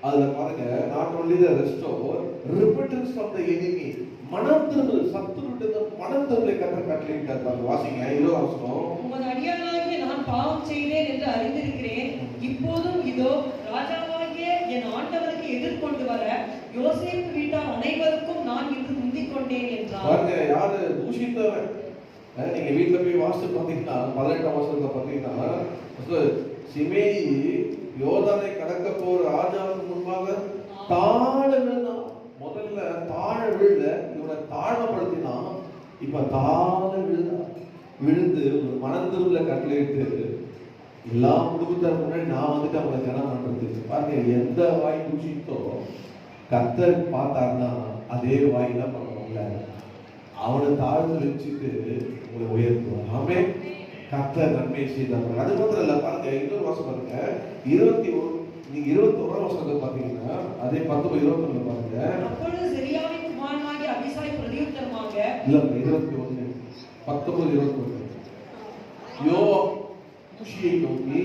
அதுல பாருங்க, not only the restore repentance from the enemy, மனம் திரும்புதல், சத்துருவிட்ட மனம் திரும்பலை கர்த்தர் கட்டளையிட்டார். பாருங்க, வாசிங்க 20ஆம் வசனம். உமது அடியானாகிய நான் பாவம் செய்தேன் என்று அறிந்திருக்கிறேன். இப்போதும் இதோ ராஜாவாகிய என் ஆண்டவருக்கு எதிர்கொண்டு வர யோசேப்பு வீட்டார் அனைவருக்கும் நான் இன்று முந்திக் கொண்டேன் என்றார். பாருங்க, யாரு தூஷித்தவன்? நீங்க வீட்டுல போய் வாசித்து பாத்தீங்கன்னா 18ஆம் வசனத்தை பாத்தீங்கன்னா, சிமேயி யோர்தானை கடக்க போற ராஜாவுக்கு முன்பாக தாழ விழுந்தான். முதல்ல தாழ விழுல, இவனை தாழ்மைப்படுத்தினான். இப்ப தாழ விழுந்து ஒரு மனம் திரும்பல கட்டளையிட்டு எல்லா குடும்பத்தார் முன்னாடி நான் வந்துட்டு அவங்களை கனம் பண்றது. பாருங்க, எந்த வாய் தூஷித்தோ கர்த்தர் பார்த்தாருன்னா அதே வாய் என்ன பண்ணணும்ல, அவனை தாழ்ந்து வச்சுட்டு உங்களை உயர்த்துவார். ஆமே. கர்த்தர் நன்மை செய்தார். அது மாத்திரம் இல்ல, பாருங்க இன்னொரு வாசம் பாருங்க, 21ஆம் வசனத்தை பாத்தீங்கன்னா அதே 19-21 பாருங்க. அப்பொழுது செரியாவின் குமாரனாகிய அபிசாய் பிரதியுத்தரமாக, இல்ல 21 19-21 யோவாப் கூஷியை நோக்கி,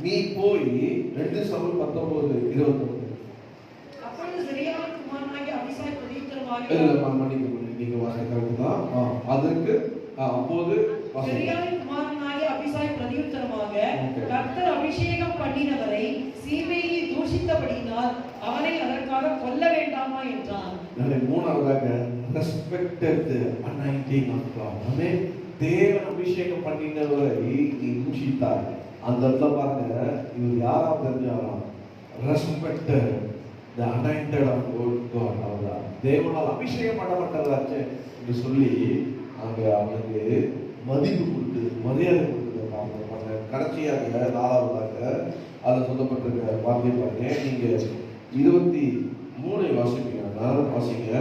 நீ போய் 2 சாமுவேல் 19-21. அப்பொழுது செரியாவின் குமாரனாகிய அபிசாய் பிரதியுத்தரமாக, இல்ல நீங்க வாசிக்கிறதுதான். அதற்கு அப்போது செரியாவின் குமாரனாகிய அபிசாய் பிரதியுத்தரமாக, கர்த்தர் அபிஷேகம் பண்ணினவரை சீமேயி தூஷித்தபடியினால் அவனை அதற்காக கொல்ல வேண்டாமா என்றான். மூணாவதாக ரெஸ்பெக்டட் அனாயிண்டிங் ஆஃப் காட். ஆமென். தேவன் அபிஷேகம் பண்ணினவரை நீ தூஷித்தாய். அந்த இடத்துல பாருங்க, இவர் யாரா தெரிஞ்சாராம்? Respected the anointed of God. அவர்தான் தேவனால் அபிஷேகம் பண்ணப்பட்டவராச்சு என்று சொல்லி அங்க அவனுக்கு மதிப்பு கொடுத்து மரியாதை கொடுத்து. கடைசியாக 4வதாக அதில் சொல்லப்பட்டிருக்க வார்த்தை பாருங்க. நீங்க 23 வாசிப்பீங்கன்னா வாசிங்க.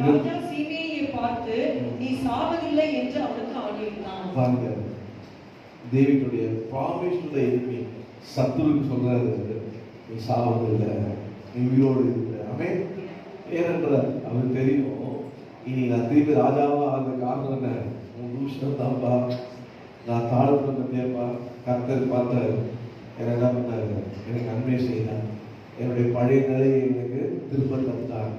ராஜா சீமேயை பார்த்து, நீ சாவதில்லை என்று அவனுக்கு ஆணையிட்டான். பாருங்க, தேவனுடைய ப்ராமிஸ் டு தி எனிமி, சத்துருக்கு சொல்றாரு, நீ சாவதில்லை, நீ உயிரோடு இருக்கிற. ஆமென். ஏனென்றால் அவருக்கு தெரியும், இனி நான் திருப்பி ராஜாவா ஆகிற காரணம் என்ன? உன் தூஷணம் தான்ப்பா. நான் தாழ்வு பத்தியப்பா. கர்த்தர் பார்த்தாரு, என்ன என்ன பண்ணாரு? எனக்கு நன்மை செய்தார். என்னுடைய பழைய நிலையை எனக்கு திரும்ப தந்தார்.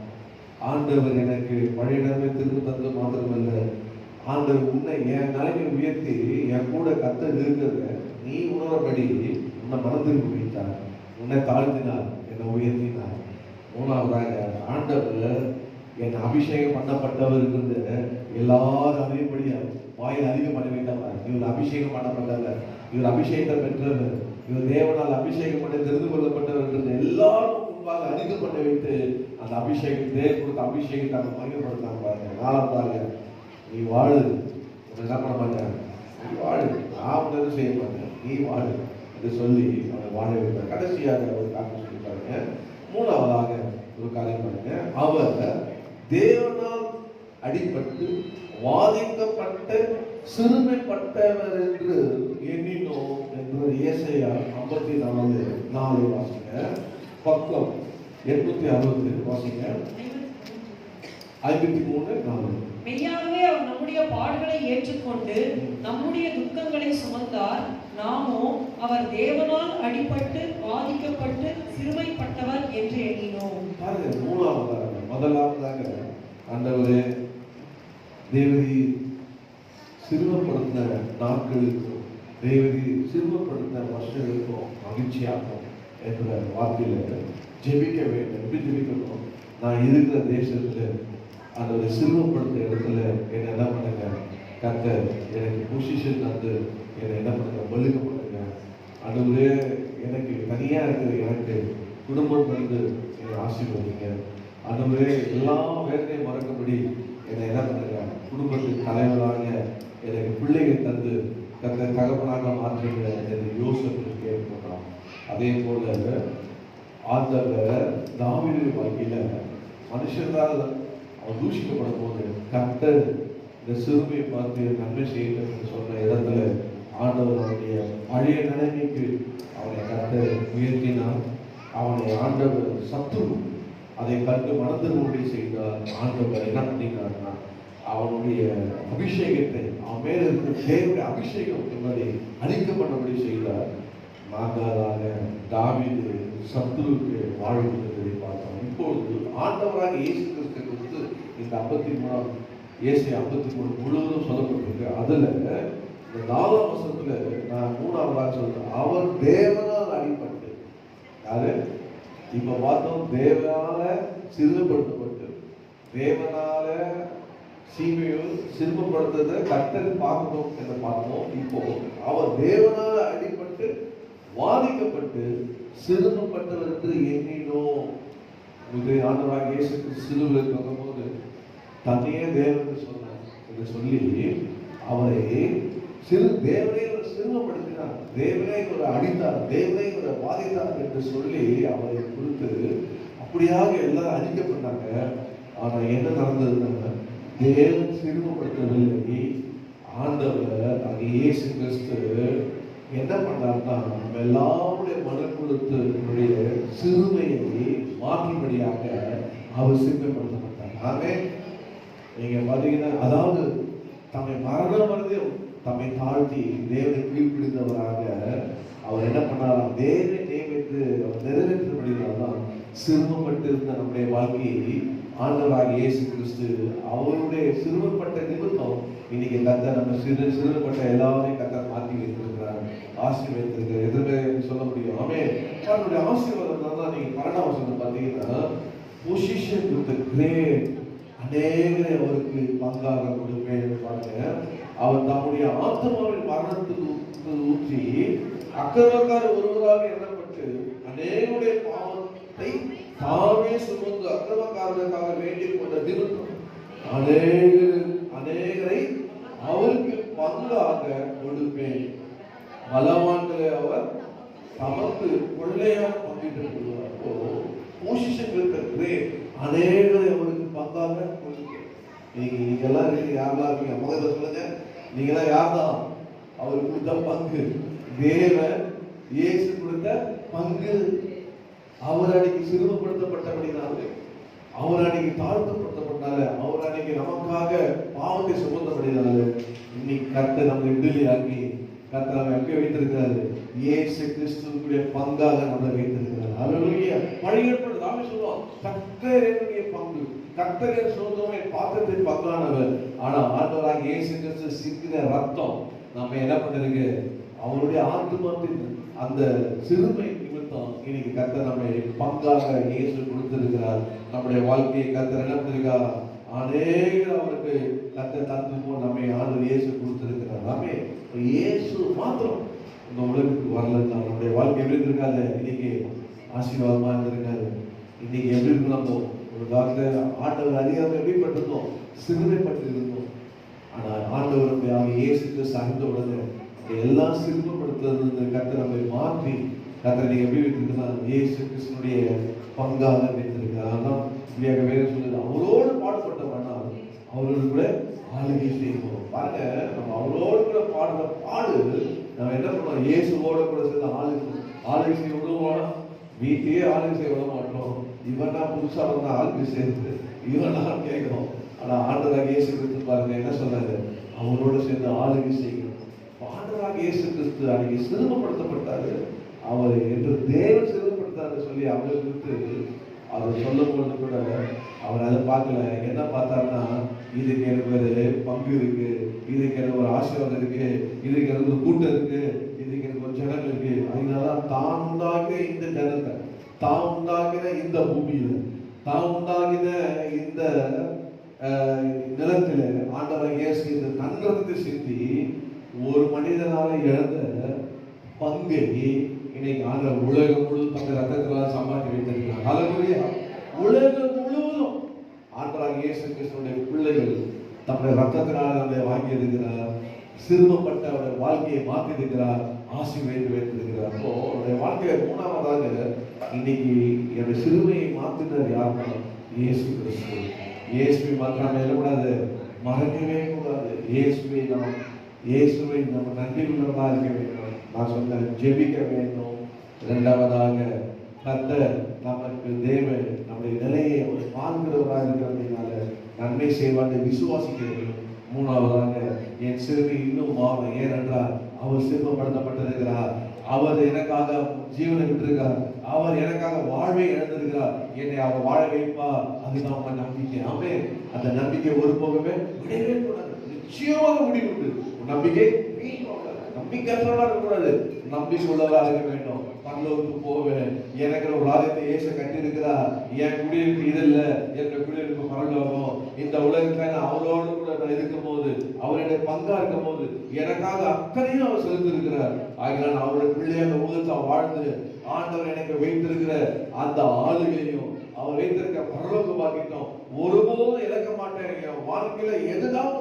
ஆண்டவர் எனக்கு பழைய நிலைமை திரும்ப தந்து மாத்திரமல்ல, ஆண்டவர் உன்னை என் நிலைமை உயர்த்தி என் கூட கர்த்தர் இருக்கிறத நீ உணரபடி உன்னை மனம் திரும்பி வைத்தார். உன்னை தாழ்த்தினார், என்னை உயர்த்தினார். மூணாவதாக ஆண்டவர் என் அபிஷேகம் பண்ணப்பட்டவர் இருந்து எல்லாரும் அறியபடியா வாயில் அதிகம் பண்ண வேண்டாம். இவர் அபிஷேகம் பண்ணப்பட்டவர், இவர் அபிஷேகத்தை பெற்றவர், இவர் தேவனால் அபிஷேகம் பண்ண தெரிந்து கொள்ளப்பட்டவர் என்று எல்லாரும் முன்பாக அதிகம் பண்ண வைத்து அந்த அபிஷேகத்தை கொடுத்த அபிஷேகத்தை அவங்க மையப்படுத்தாங்க. பாருங்க. 4வதாக நீ வாழு, என்ன பண்ண மாட்டேன், நீ வாழு, நான் உனக்கு செய்ய மாட்டேன், நீ வாழு என்று சொல்லி அவனை வாழ வைத்தார். கடைசியாக ஒரு காரியம் சொல்லி பாருங்க. 3வதாக ஒரு காரியம் பாருங்க, அவர் தேவனால் அடிபட்டு வாதிக்கப்பட்ட சிறுமைப்பட்டவர் என்று எண்ணினோம் என்று ஏசாயா 54:4 வாசிங்க. பக்கம் 860 வாசிங்க. 53:4. மெய்யாகவே அவர் நம்முடைய பாடுகளை ஏற்றுக்கொண்டு நம்முடைய துக்கங்களை சுமந்தார். நாமோ அவர் தேவனால் அடிபட்டு வாதிக்கப்பட்டு சிறுமைப்பட்டவர் என்று எண்ணினோம். முதலாவதாக ஆண்டவரே, தேவதி சிறுமப்படுத்தின நாட்களுக்கும் தேவதி சிறுமப்படுத்தின வருஷங்களுக்கும் மகிழ்ச்சியாகும் என்ற வார்த்தையில ஜெபிக்க வேண்டும். எப்படி ஜெபிக்கணும்? நான் இருக்கிற தேசத்துல அந்த ஒரு சிறுமப்படுத்த இடத்துல என்னை என்ன பண்ணுங்க, கர்த்தர் எனக்கு பொசிஷன் வந்து என்னை என்ன பண்ணுங்க, வலுக்க பண்ணுங்க. ஆண்டவரே, எனக்கு தனியா இருக்கிற எனக்கு குடும்பம் வந்து என்னை ஆசீர்வதிங்க. ஆண்டவரே, எல்லா வேலையும் மறக்கும்படி என்னை என்ன பண்ணுங்க, குடும்பத்தின் தலைவராக எனக்கு பிள்ளைகள் தந்து கர்த்தர் தகப்பனாக மாற்றுங்க என்று யோசனை கேட்கலாம். அதே போல ஆண்டவர் தாவீது வாழ்க்கையில மனுஷரால் அவன் தூஷிக்கப்படும் போது கர்த்தர் இந்த சிறுமையை பார்த்து நன்மை செய்யணும் என்று சொன்ன இடத்துல ஆண்டவர் அவனுடைய பழைய நிலைமைக்கு அவனை கர்த்தர் உயர்த்தினார். அவனை ஆண்டவர் சத்துரு அதை கண்டு மனதில் உண்மை செய்தார். ஆண்டவர் என்ன பண்ணினார்னா அவனுடைய அபிஷேகத்தை, அவன் மேல இருக்கிற தேவனுடைய அபிஷேகம் என்பதை அழிக்கப்பட்டபடி செய்தார். நான்காவதாக தாவீது சத்துருவுக்கு வாழ்வு கொடுத்ததை பார்த்தோம். இப்பொழுது ஆண்டவராக இயேசு கிறிஸ்து குறித்து இந்த 53 ஏசாயா 53 முழுவதும் சொல்லப்பட்டிருக்கு. அதுல இந்த 4ஆம் வசனத்துல நான் 3ஆவதாக சொல்றேன், அவர் தேவனால் அடிபட்டு. யாரு? இப்ப பார்த்தோம், தேவனால சிறுமைப்படுத்தப்பட்டு, தேவனால சீமையும் சிறுமப்படுத்துறதை கர்த்தர் பார்க்கணும் என்று பார்த்தோம். இப்போ அவர் தேவனால அடிபட்டு வாதிக்கப்பட்டு சிறுமப்பட்டவர் என்று எண்ணினோம். இது ஆண்டவராக இயேசு சிலுவையில் தொங்கும்போது தன்னையே தேவன் என்று சொன்னார் என்று சொல்லி அவரை தேவனை ஒரு சிறுமப்படுத்தினார், தேவனை ஒரு அடித்தார், தேவனை ஒரு வாதித்தார் என்று சொல்லி அவரை குறித்து அப்படியாக எல்லாரும் அழிக்கப்பட்டாங்க. ஆனா என்ன நடந்ததுன்னா, தேவன் சிறுமப்படுத்தவில்லை. ஆண்டவர் அங்கே இயேசு கிறிஸ்து என்ன பண்ணார்னா, எல்லாருடைய மனக்குழுத்தினுடைய சிறுமையை மாற்றும்படியாக அவர் சிறுமைப்படுத்தப்பட்டார். ஆமே. நீங்க பாத்தீங்கன்னா, அதாவது தம்மை மரணம் தம்மை தாழ்த்தி தேவனை கீழ்ப்பிடித்தவராக அவர் என்ன பண்ணாராம், தேவனை நியமித்து அவர் நிறைவேற்றபடினால்தான் சிறுமப்பட்டு இருந்த நம்முடைய வாழ்க்கையை ஆண்டவராக இயேசு கிறிஸ்து அவருடைய சிறுமப்பட்ட நிமித்தம் இன்னைக்கு கர்த்தர் நம்ம சிறுமப்பட்ட எல்லாரையும் கர்த்தர் மாற்றி வைத்திருக்கிறார், ஆசீர்வதித்திருக்கிறார். எதுவுமே சொல்ல முடியும். ஆமே. அவருடைய ஆசீர்வாதம் தான் நீங்க 12ஆம் வசனம் பார்த்தீங்கன்னா, பொசிஷன் வித் கிரேட், அநேகரை அவருக்கு பங்காக கொடுப்பேன் பாருங்க. அவர் தம்முடைய ஆத்மாவின் மரணத்துக்கு ஊற்றி அக்கிரமக்கார ஒருவராக எண்ணப்பட்டு அநேகருடைய பாவத்தை தாமே சுமந்து அக்கிரமக்காரர்களுக்காக வேண்டிக் கொண்ட நிமித்தம் அநேகரை அவருக்கு பங்காக கொடுப்பேன். பலவான்களை அவர் தமக்கு கொள்ளையாக பங்கிட்டு கொள்வார். பொசிஷன் இருக்கிறது, அநேகரை அவருக்கு பங்காக கொடுப்பேன். நீங்க எல்லாம் யாரெல்லாம் இருக்கீங்க? முதல்ல சொல்லுங்க, நீங்க எல்லாம் யார் தான்? அவர் கொடுத்த பங்கு, தேவன் இயேசு கொடுத்த பங்கு. அவர் அன்னைக்கு சிறுமப்படுத்தப்பட்டபடினாலே, அவர் அன்னைக்கு தாழ்த்தப்படுத்தப்பட்டால, அவர் அன்னைக்கு நமக்காக பாவத்தை சுமந்தபடினால இன்னைக்கு கர்த்தர் நம்ம விடுதலையாக்கி கர்த்தர் நம்ம எங்கே வைத்திருக்கிறாரு? இயேசு கிறிஸ்துவுடைய பங்காக நம்மளை வைத்திருக்கிறார். ஹல்லேலூயா. பழைய ஏற்பாடு நாமே சொல்லுவோம், கர்த்தர் என்னுடைய பங்கு, கர்த்தர் என் சொந்தமே, பாத்திரத்தின் பங்கானவர். ஆனா ஆண்டவராக இயேசு கிறிஸ்து சிந்தின ரத்தம் நம்ம என்ன பண்ணிருக்கு? அவருடைய ஆத்மாவின் அந்த சிறுமை நிமித்தம் இன்னைக்கு கர்த்தர் நம்மை பங்காக இயேசு கொடுத்திருக்கிறார். நம்முடைய வாழ்க்கையை கர்த்தர் என்ன பண்ணிருக்கார்? அநேக அவருக்கு கர்த்தர் தந்து போல் நம்மை ஆண்டவர் இயேசு கொடுத்திருக்கிறார். ஆமே. இயேசு மாத்திரம் இந்த உலகத்துக்கு வரலன்னா நம்முடைய வாழ்க்கை எப்படி இருக்காது? இன்னைக்கு ஆசீர்வாதமா இருந்திருக்காரு. இன்னைக்கு எப்படி இருக்கணும்? ஒரு காலத்துல ஆண்டவர் அதிகாரம் எப்படிப்பட்டிருந்தோம்? சிறுமைப்பட்டு இருந்தோம். ஆனா ஆண்டவருடைய இயேசு கிறிஸ்து அறிந்த உடனே எல்லாம் சிறுமப்படுத்துறது கர்த்தர் நம்மை மாற்றி கர்த்தர் நீங்க எப்படி வைத்திருக்கிறார்? இயேசு கிறிஸ்துனுடைய பங்காக வைத்திருக்கிறார். ஆனால் இப்படியாக வேற சொல்லுது, அவரோடு பாடுபட்டவனால் அவரோடு கூட ஆளுகை செய்வோம். பாருங்க, நம்ம அவரோடு கூட பாடுற பாடு நம்ம என்ன பண்ணுவோம்? இயேசுவோட கூட சேர்ந்து ஆளுகை செய்ய விடுவோம். வீட்டையே ஆளுகை செய்ய விட மாட்டோம். இவன் நான் புதுசா வந்த ஆளுகை சேர்ந்து இவன் நான் கேட்கிறோம். ஆனா ஆண்டவராக இயேசு கிறிஸ்து பாருங்க என்ன சொல்றாரு? அவரோடு சேர்ந்து ஆளுகை செய்யணும். ஆண்டவராக இயேசு கிறிஸ்து அன்னைக்கு சிறுமப்படுத்தப்பட்டாரு. அவர் என்று தேவன் சிறுமப்படுத்தாரு சொல்லி அவரை குறித்து அவர் சொல்லும் பொழுது கூட அவர் அதை பார்க்கல. என்ன பார்த்தாருன்னா, இதுக்கு எனக்கு ஒரு பங்கு இருக்கு, இதுக்கு எனக்கு ஒரு ஆசீர்வாதம் இருக்கு, இதுக்கு எனக்கு ஒரு கூட்டம் இருக்கு, இதுக்கு எனக்கு ஒரு ஜனம் இருக்கு. அதனாலதான் தான் உண்டாகிற இந்த ஜனத்தை, தான் உண்டாகிற இந்த பூமியில, தான் உண்டாகிற இந்த நிலத்தில ஆண்டவராக இயேசு இந்த தங்கத்தை சிந்தி ஒரு மனிதனால இழந்த பங்கை இன்னைக்கு ஆண்டவர் உலகம் முழுவதும் தங்க ரத்தத்தினால் சம்பாதித்து வைத்திருக்கிறார். ஹல்லேலூயா. உலகம் முழுவதும் ஆண்டவராக இயேசு கிறிஸ்துவினுடைய பிள்ளைகள் தம்முடைய ரத்தத்தினால் நம்மை வாங்கி இருக்கிறார். சிறுமப்பட்ட அவருடைய வாழ்க்கையை மாற்றி இருக்கிறார், ஆசீர்வதித்து வைத்திருக்கிறார். அப்போ அவருடைய வாழ்க்கையை 3ஆவதாக இன்னைக்கு என்னுடைய சிறுமையை மாற்றினார் யாருன்னா இயேசு கிறிஸ்து. இயேசுவை மாற்றாம கூடாது, மறக்கவே கூடாது. இயேசுவை நம்ம நன்றி உள்ளவர்களா இருக்க வேண்டும். நான் சொன்ன ஜெபிக்க வேண்டும். இரண்டாவதாக கர்த்தர் நமக்கு தேவன் நம்முடைய நிலையை வாழ்கிறவராக இருக்கிறதுனால நன்மை செய்வார் விசுவாசிக்கிறேன். மூணாவதாக என் சிறுமி இன்னும் மாறும். ஏனென்றால் அவர் சிறுமப்படுத்தப்பட்டிருக்கிறார். அவர் எனக்காக ஜீவனை விட்டிருக்கிறார். அவர் எனக்காக வாழ்வை இழந்திருக்கிறார். என்னை அவர் வாழ வைப்பார். அதுதான் உங்க நம்பிக்கை. ஆமே. அந்த நம்பிக்கை ஒருபோதுமே விடவே கூடாது. நிச்சயமாக முடிவுண்டு. நம்பிக்கை நம்பிக்கையற்றவராக இருக்கக்கூடாது. நம்பிக்கை உள்ளவராக இருக்க வேண்டும். பரலோகத்துக்கு போவேன். எனக்கு ஒரு ராஜ்யத்தை இயேசு கட்டியிருக்கிறார். என் குடியிருப்பு இது இல்லை, என்னுடைய குடியிருப்பு பரலோகம். இந்த உலகத்துல நான் அவரோடு கூட நான் இருக்கும் போது, அவருடைய பங்கா இருக்கும் போது எனக்காக அக்கறையும் அவர் செலுத்திருக்கிறார். ஆகினால் நான் அவருடைய பிள்ளையாக உலகத்தை வாழ்ந்து ஆண்டவர் எனக்கு வைத்திருக்கிற அந்த ஆளுகையும் அவர் வைத்திருக்க பரலோக பாக்கிட்டோம் ஒருபோதும் இழக்க மாட்டேன். என் வாழ்க்கையில எதுதான்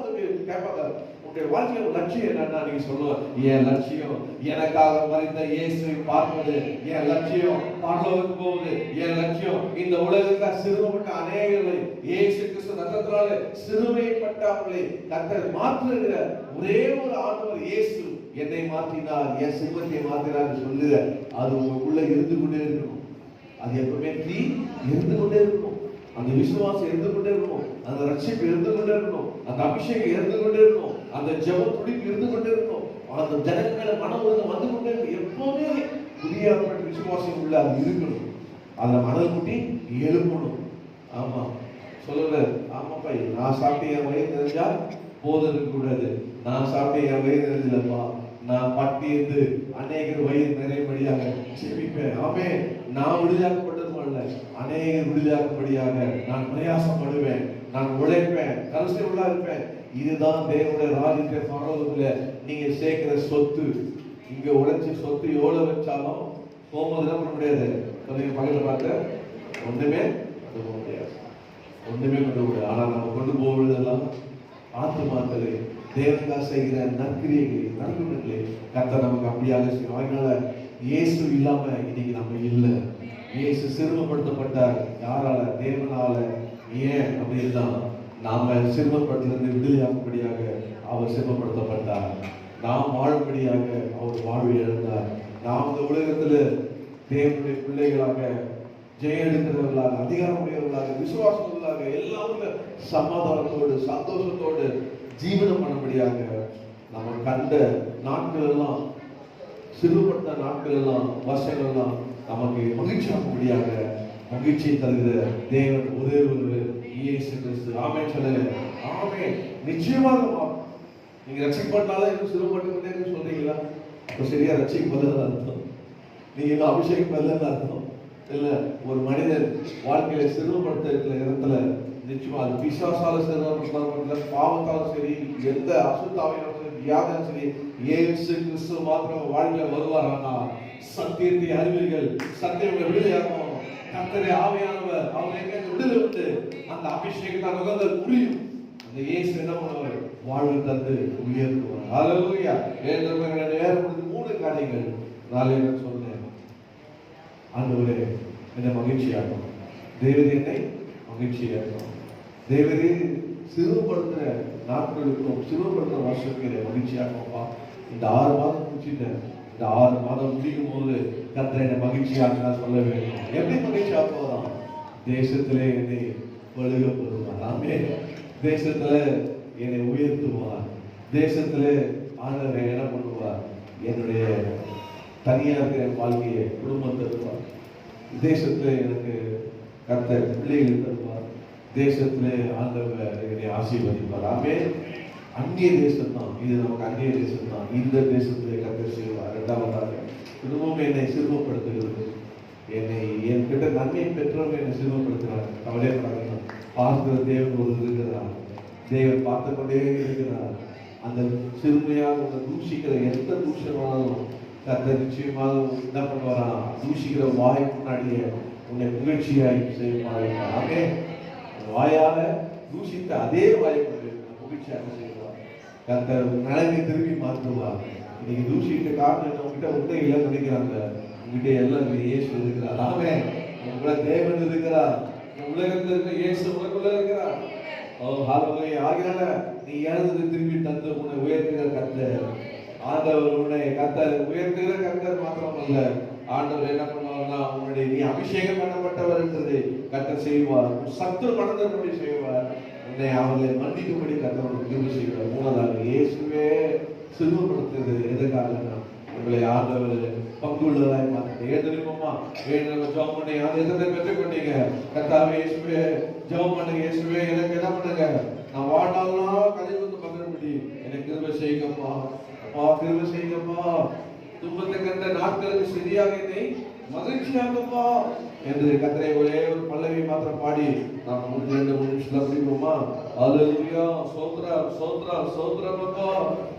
கேட்பாங்க, உங்களுடைய வாழ்க்கையில லட்சியம் என்னன்னா நீங்க சொல்லுவோம், என் லட்சியம் எனக்காக மறித்த இயேசுவை பார்ப்பது, என் லட்சியம் பரலோகத்துக்கு போவது, என் லட்சியம் இந்த உலகத்துல சிறுமைப்பட்ட அநேகர்களை இயேசு கிறிஸ்து ரத்தத்தினாலே சிறுமைப்பட்டவர்களை கர்த்தர் மாற்றுகிற ஒரே ஒரு ஆண்டவர் இயேசு. என்னை மாற்றினார், என் சிறுமத்தை மாற்றினார் சொல்லுற அது உங்களுக்குள்ள இருந்து கொண்டே இருக்கணும். அது எப்பவுமே நீ இருந்து கொண்டே இருக்கணும். அந்த விசுவாசம் இருந்து கொண்டே இருக்கணும். அந்த ரட்சிப்பு இருந்து கொண்டே இருக்கணும். அந்த அபிஷேகம் இருந்து கொண்டே இருக்கணும். அந்த ஜெப துடிப்பு இருந்து கொண்டே இருக்கணும். அந்த ஜனங்கள் மேல மனம் வந்து கொண்டே இருக்கணும். எப்பவுமே புதிய விசுவாசம் உள்ள அது இருக்கணும். அதை மணல் முட்டி எழுப்பணும். ஆமா சொல்லுற, ஆமாப்பா நான் சாப்பிட்டு என் வயிறு நிறைஞ்சா போதும் இருக்க கூடாது. நான் சாப்பிட்டு என் வயிறு நிறைஞ்சலப்பா, நான் பட்டி இருந்து அநேகர் வயிறு நிறையபடியாக ஜெபிப்பேன். ஆமே. நான் விடுதலாக்கப்பட்டதும் அல்ல, அநேகர் விடுதலாக்கப்படியாக நான் பிரயாசப்படுவேன், நான் உழைப்பேன், கருசை உள்ள இருப்பேன். இதுதான் தேவனுடைய ராஜ்யத்தை பரலோகத்துல நீங்க சேர்க்கிற சொத்து. இங்க உழைச்சி சொத்து எவ்வளவு வச்சாலும் போகும்போதுதான் பண்ண முடியாது. சொல்லுங்க பக்கத்துல பார்க்க ஒண்ணுமே கொண்டு போக முடியாது. ஒண்ணுமே கொண்டு முடியாது. ஆனா நம்ம கொண்டு போவதெல்லாம் ஆத்துமாக்களை தேவனுக்காக செய்கிற நற்கிரியைகளை நற்குணங்களை கர்த்தர் நமக்கு அப்படியாக செய்யும். அதனால இயேசு இல்லாம இன்னைக்கு நம்ம இல்லை. இயேசு சிறுமப்படுத்தப்பட்டார். யாரால? தேவனால. ஏன் அப்படின்னா நாம சிறுமப்படுத்திலிருந்து விடுதலையாகும்படியாக அவர் சிறுமப்படுத்தப்பட்டார். நாம் வாழும்படியாக அவர் வாழ்வை இழந்தார். நாம் இந்த உலகத்துல தேவனுடைய பிள்ளைகளாக ஜெயம் எடுக்கிறவர்களாக, அதிகாரமுடையவர்களாக, விசுவாசங்களாக, எல்லாருமே சமாதானத்தோடு சந்தோஷத்தோடு ஜீவனம் பண்ணும்படியாக நம்ம கண்ட நாட்கள் எல்லாம், சிறுபட்ட நாட்கள் எல்லாம், வருஷங்கள் எல்லாம் நமக்கு மகிழ்ச்சியாகும்படியாக மகிழ்ச்சியை தருகிற தேவன் ஒரே ஒரு இயேசு கிறிஸ்து. ஆமென் சொல்லுங்க. ஆமென். நிச்சயமாக நீங்க ரட்சிக்கப்பட்டாலும் இன்னும் சிறுபட்டு சொல்றீங்களா? அப்ப சரியா ரட்சிக்கப்படல அர்த்தம். நீங்க இன்னும் அபிஷேகம் பண்ணலன்னு அர்த்தம் இல்ல. ஒரு மனிதன் வாழ்க்கையில சிறுமப்படுத்த இருக்கிற இடத்துல நிச்சயமா அது பிசாசால சிறுமப்படுத்த, பாவத்தாலும் சரி, எந்த அசுத்தாவையும் சரி, வியாதியும் சரி, இயேசு கிறிஸ்து மாத்திரம் வாழ்க்கையில வருவாரானா சத்தியத்தை அறிவீர்கள், சத்தியம் விடுதலையாகும். கர்த்தரே ஆவியானவர் அவங்க எங்க விடுதலை விட்டு அந்த அபிஷேகத்தால் முகங்கள் புரியும். அந்த இயேசு என்ன பண்ணுவார்? வாழ்வு தந்து உயர்த்துவார். ஹல்லேலூயா. நேரம் 3 காரியங்கள் நாளைக்கு சொன்னேன். ஆண்டவரே என்னை மகிழ்ச்சியாகும், தேவரே என்னை மகிழ்ச்சியாகும், தேவரே சிறுபடுத்துற நாட்களுக்கும் சிறுபடுத்துற வருஷத்துக்கு மகிழ்ச்சியாகும்ப்பா. இந்த 6 மாதம் முடிச்சுட்டேன். இந்த 6 மாதம் முடிக்கும் போது கர்த்தர் என்னை மகிழ்ச்சியாக சொல்ல வேண்டும். எப்படி மகிழ்ச்சியாக்குவாராம்? தேசத்திலே என்னை பழுக பெறுவார். ஆமென். தேசத்துல என்னை உயர்த்துவார். தேசத்திலே ஆண்டவரை என்ன பண்ணுவார்? என்னுடைய தனியாக இருக்கிற வாழ்க்கையை குடும்பத்தை தருவார். தேசத்துல எனக்கு கர்த்தர் பிள்ளைகள் தருவார். தேசத்திலே ஆண்டவர் என்னை ஆசீர்வதிப்பார். ஆமென். அந்நிய தேசம் தான் இது, நமக்கு அந்நிய தேசம் தான். இந்த தேசத்திலே கர்த்தர் செய்வார். 2வதாக குடும்பம் என்னை சிறுமப்படுத்துகிறது. என்னை என்கிட்ட நன்மை பெற்றவங்க என்னை சிறுமப்படுத்துகிறார். கவலைப்படாதீங்க. பார்க்கிற தேவன் ஒரு இருக்கிறார். தேவன் பார்த்து கொண்டே இருக்கிறார். அந்த சிறுமையாக தூஷிக்கிற எந்த தூஷமானாலும் கர்த்தர் நிச்சயமாக என்ன பண்ணுவாரா? தூஷிக்கிற வாய் முன்னாடியே உன்னை புகழ்ச்சியாய் செய்வார். ஆமே. வாயால தூஷித்த அதே வாயை புகழ்ச்சியாக செய்வார். கர்த்தர் நிலைமை திரும்பி மாற்றுவார். இன்னைக்கு தூஷிக்கிட்ட காரணம் உங்ககிட்ட உண்டை இல்லைன்னு நினைக்கிறாங்க. உங்ககிட்ட எல்லாம் இயேசு இருக்கிறார். ஆமே. உங்களை தேவன் இருக்கிறார். உலகத்தில் இருக்க இயேசு உலகுள்ள இருக்கிறார். ஆகினால நீ எழுந்தது திரும்பி தந்து உன்னை உயர்த்துகிற கர்த்தர். ஆண்டவர் உன்னை கர்த்தர் உயர்த்துகிற கர்த்தர் மாத்திரமல்ல, ஆண்டவர் என்ன பண்ணுவார்னா உன்னுடைய நீ அபிஷேகம் பண்ணப்பட்டவர் என்றதை கர்த்தர் செய்வார். சத்துரு மனதின்படி செய்வார். என்னை அவர்களை மன்னிக்கும்படி கர்த்தர் கிருபை செய்கிறார். மூணாவது, இயேசுவே சிறுமப்படுத்துறது எதுக்காகனா உங்களை ஆண்டவர் பங்குள்ளதாய் மாற்ற. ஏன் தெரியுமா? ஜெபம் பண்ணி அதை எதை பெற்றுக்கொண்டீங்க? கர்த்தாவே இயேசுவே ஜெபம் பண்ணுங்க. இயேசுவே எனக்கு என்ன பண்ணுங்க, நான் வாழ்நாளெல்லாம் கதை வந்து பகிரும்படி எனக்கு கிருபை செய்யுங்கப்பா. அப்பா கிருபை செய்யுங்கப்பா. துன்பத்தை கண்ட நாட்களுக்கு சரியாக என்னை மகிழ்ச்சியாகப்பா என்று கர்த்தரை ஒரே ஒரு பல்லவி மாத்திரம் பாடி நாம் 2 நிமிஷத்துல முடிப்போமா? அல்லேலூயா. ஸ்தோத்திரம் ஸ்தோத்திரம் ஸ்தோத்திரம் அப்பா.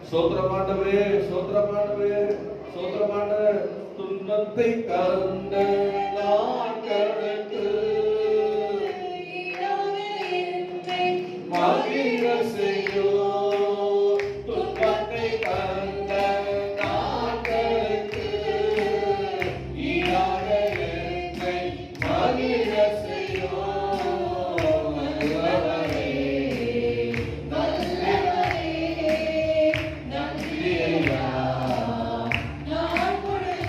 ஸ்தோத்திரம் ஆண்டவரே, ஸ்தோத்திரம் ஆண்டவரே, ஸ்தோத்திரம் ஆண்டவரே. துன்பத்தை கண்ட நாட்களுக்கு மகிழ செய்யோ. துன்பத்தை கண்ட நாட்களுக்கு ஈடாக என்னை மகிழ செய்யோ. நல்லவரே, நல்லவரே, நன்றி ஐயா. நல்லவரே,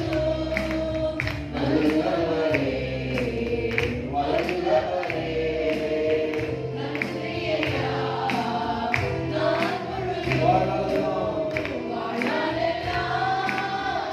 வல்லவரே,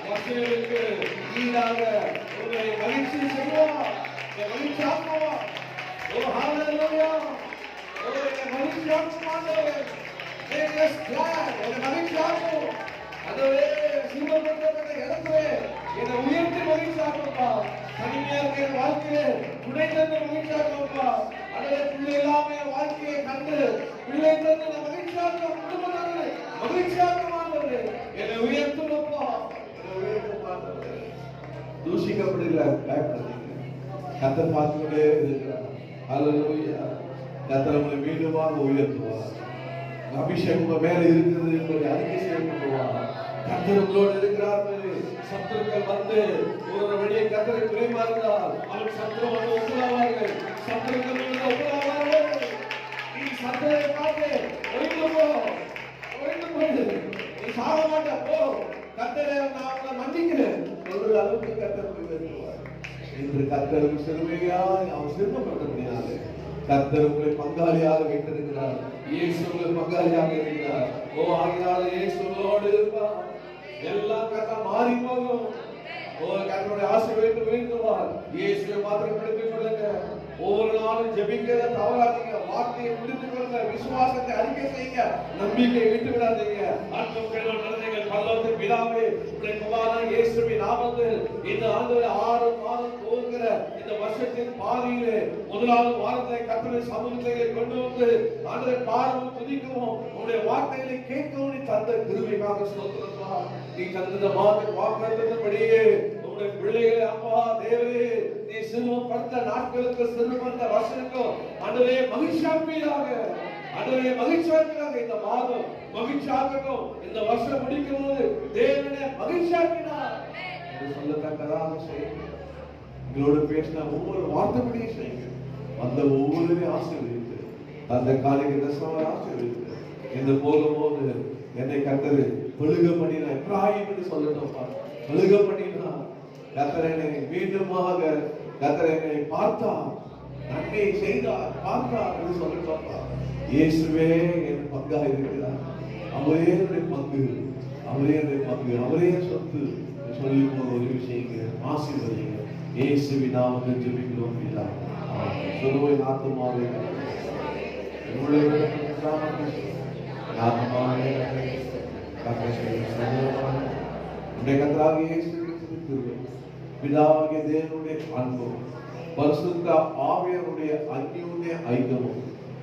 மக்களுக்கு ஈடாக உங்களை மகிழ்ச்சி செய்வோம், மகிழ்ச்சி ஆக்குவோம். ஓ ஹalleluya, ஓ மகிழ்ச்சி ஆக்குவோம். make us glad, மகிழ்ச்சி ஆக்குவோம். அதுவே சிவபக்தர்கள இடத்திலே என்னை உயர்த்தி மகிழ்ச்சி ஆக்குவோம்ப்பா. தனிமையா இருக்கிற வாழ்க்கையிலே துணை தந்து மகிழ்ச்சி ஆக்குவோம்ப்பா. அதுவே பிள்ளை இல்லாம வாழ்க்கையை கண்டு பிள்ளை தந்து மகிழ்ச்சி ஆக்குவோம். குடும்பங்களை மகிழ்ச்சி ஆக்குவாங்க. என்னை உயர்த்துவோம்ப்பா, என்னை உயர்த்துவாங்க. தூஷிக்கப்படுகிற பயப்படாதீங்க, கர்த்தர் பார்த்துக்கிட்டே இருக்கிறார். ஹalleluya, கர்த்தர் உங்களை மீண்டுமாக உயர்த்துவார். அபிஷேகம் உங்க மேல இருக்குது என்பதை அறிக்கை செய்யப்படுவார். கர்த்தர் உங்களோடு இருக்கிறார். சத்துருக்கள் வந்து ஒரு வழியை கர்த்தரை பிரியமா இருந்தால் அவன் சத்துரு வந்து ஒப்புலாவார்கள். சத்துருக்கள் வந்து ஒப்புலாவார்கள். நீ சத்துரை பார்த்து மாட்டேன், போ கர்த்தரே நான் உங்களை மன்னிக்கிறேன் சொல்ற அளவுக்கு கர்த்தர் உயர்த்துவார். இன்று கர்த்தருக்கு சிறுமையாய் அவர் சிறுமப்பட்டபடினாலே கர்த்தர் உங்களை பங்காளியாக வைத்திருக்கிறார். இயேசு உங்களை பங்காளியாக இருக்கிறார். ஓ ஆகினால இயேசுவோடு இருப்பார். எல்லாம் கர்த்தர் மாறி போகும். ஓ கர்த்தருடைய ஆசீர்வாதத்தை வீழ்த்துவார். இயேசுவை மாத்திரம் எடுத்துக் கொள்ளுங்க. ஒவ்வொரு நாளும் ஜெபிக்கிறத தவறாதீங்க. வார்த்தையை முடித்துக் கொள்ளுங்க. விசுவாசத்தை அறிக்கை செய்யுங்க. நம்பிக்கையை விட்டு விடாதீங்க. ஆண்டவரே நடந்தீங்கள் பரலோகத்தின் பிதாவே, உம்முடைய குமாரன் இயேசுவின் நாமத்தில் இந்த ஆண்டு 6 மாதம் போகிற இந்த வருஷத்தின் பாதியிலே முதலாவது வாரத்தை கர்த்தருடைய சமூகத்திலே கொண்டு வந்து ஆண்டவரை பாடவும் துதிக்கவும் உம்முடைய வார்த்தைகளை கேட்கவும் நீ தந்த கிருபைக்காக ஸ்தோத்திரப்பா. நீ தந்த வாக்குத்தத்தப்படியே உம்முடைய பிள்ளைகளை அப்பா தேவரே நீ சிறுமப்படுத்த நாட்களுக்கு சிறுமந்த வருஷனுக்கும் ஆண்டவரே மகிழ்ச்சியாக்குவீராக. ஆண்டவரே மகிழ்ச்சியாக்குவீராக. இந்த மாதம் மகிழ்ச்சியாக்கட்டும். இந்த வருஷம் முடிக்கும் போது தேவனே மகிழ்ச்சியாக்கினார் என்று சொல்லத்தக்கதாக செய்யுங்க. எங்களோடு பேசின ஒவ்வொரு வார்த்தைப்படியும் செய்யுங்க. அந்த ஒவ்வொருவரையும் ஆசீர்வதித்து அந்த காலைக்கு தசமாக ஆசீர்வதித்து இந்த போகும்போது என்னை கர்த்தர் பழுக பண்ணினா இப்ராஹிம் என்று சொல்லட்டும்ப்பா. பழுக பண்ணினா கர்த்தரனை மீண்டுமாக கர்த்தரனை பார்த்தார், நன்மை செய்தார், பார்த்தார் என்று சொல்லட்டும்ப்பா. இயேசுவே என் பங்காக இருக்கிறார். அவரே என்னுடைய பங்கு, அவரே என்னுடைய பங்கு, அவரே சொத்து சொல்லி போற ஒரு விஷயங்க. ஆசீர்வதிங்க. இயேசுவின் நாமத்தில் ஜெபிக்கிறோம் பிதா. சொல்லுவோம் ஆத்துமாவே பிதாவாகிய தேவனுடைய அன்பும் பரிசுத்த ஆவியாருடைய அந்யோன்ய ஐக்கியமும்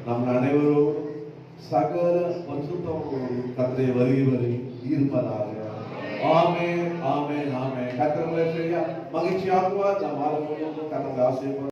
நம் அனைவரோடும் சகல பரிசுத்தமோடு கர்த்தரை வருகிறவரை இருப்பதாக. ஆமென், ஆமென், ஆமென். கர்த்தர் உங்களை மகிழ்ச்சியாக்குவார். நாம் வாரம் முழுவதும் கர்த்தரை ஆசீர்வதிப்பார்.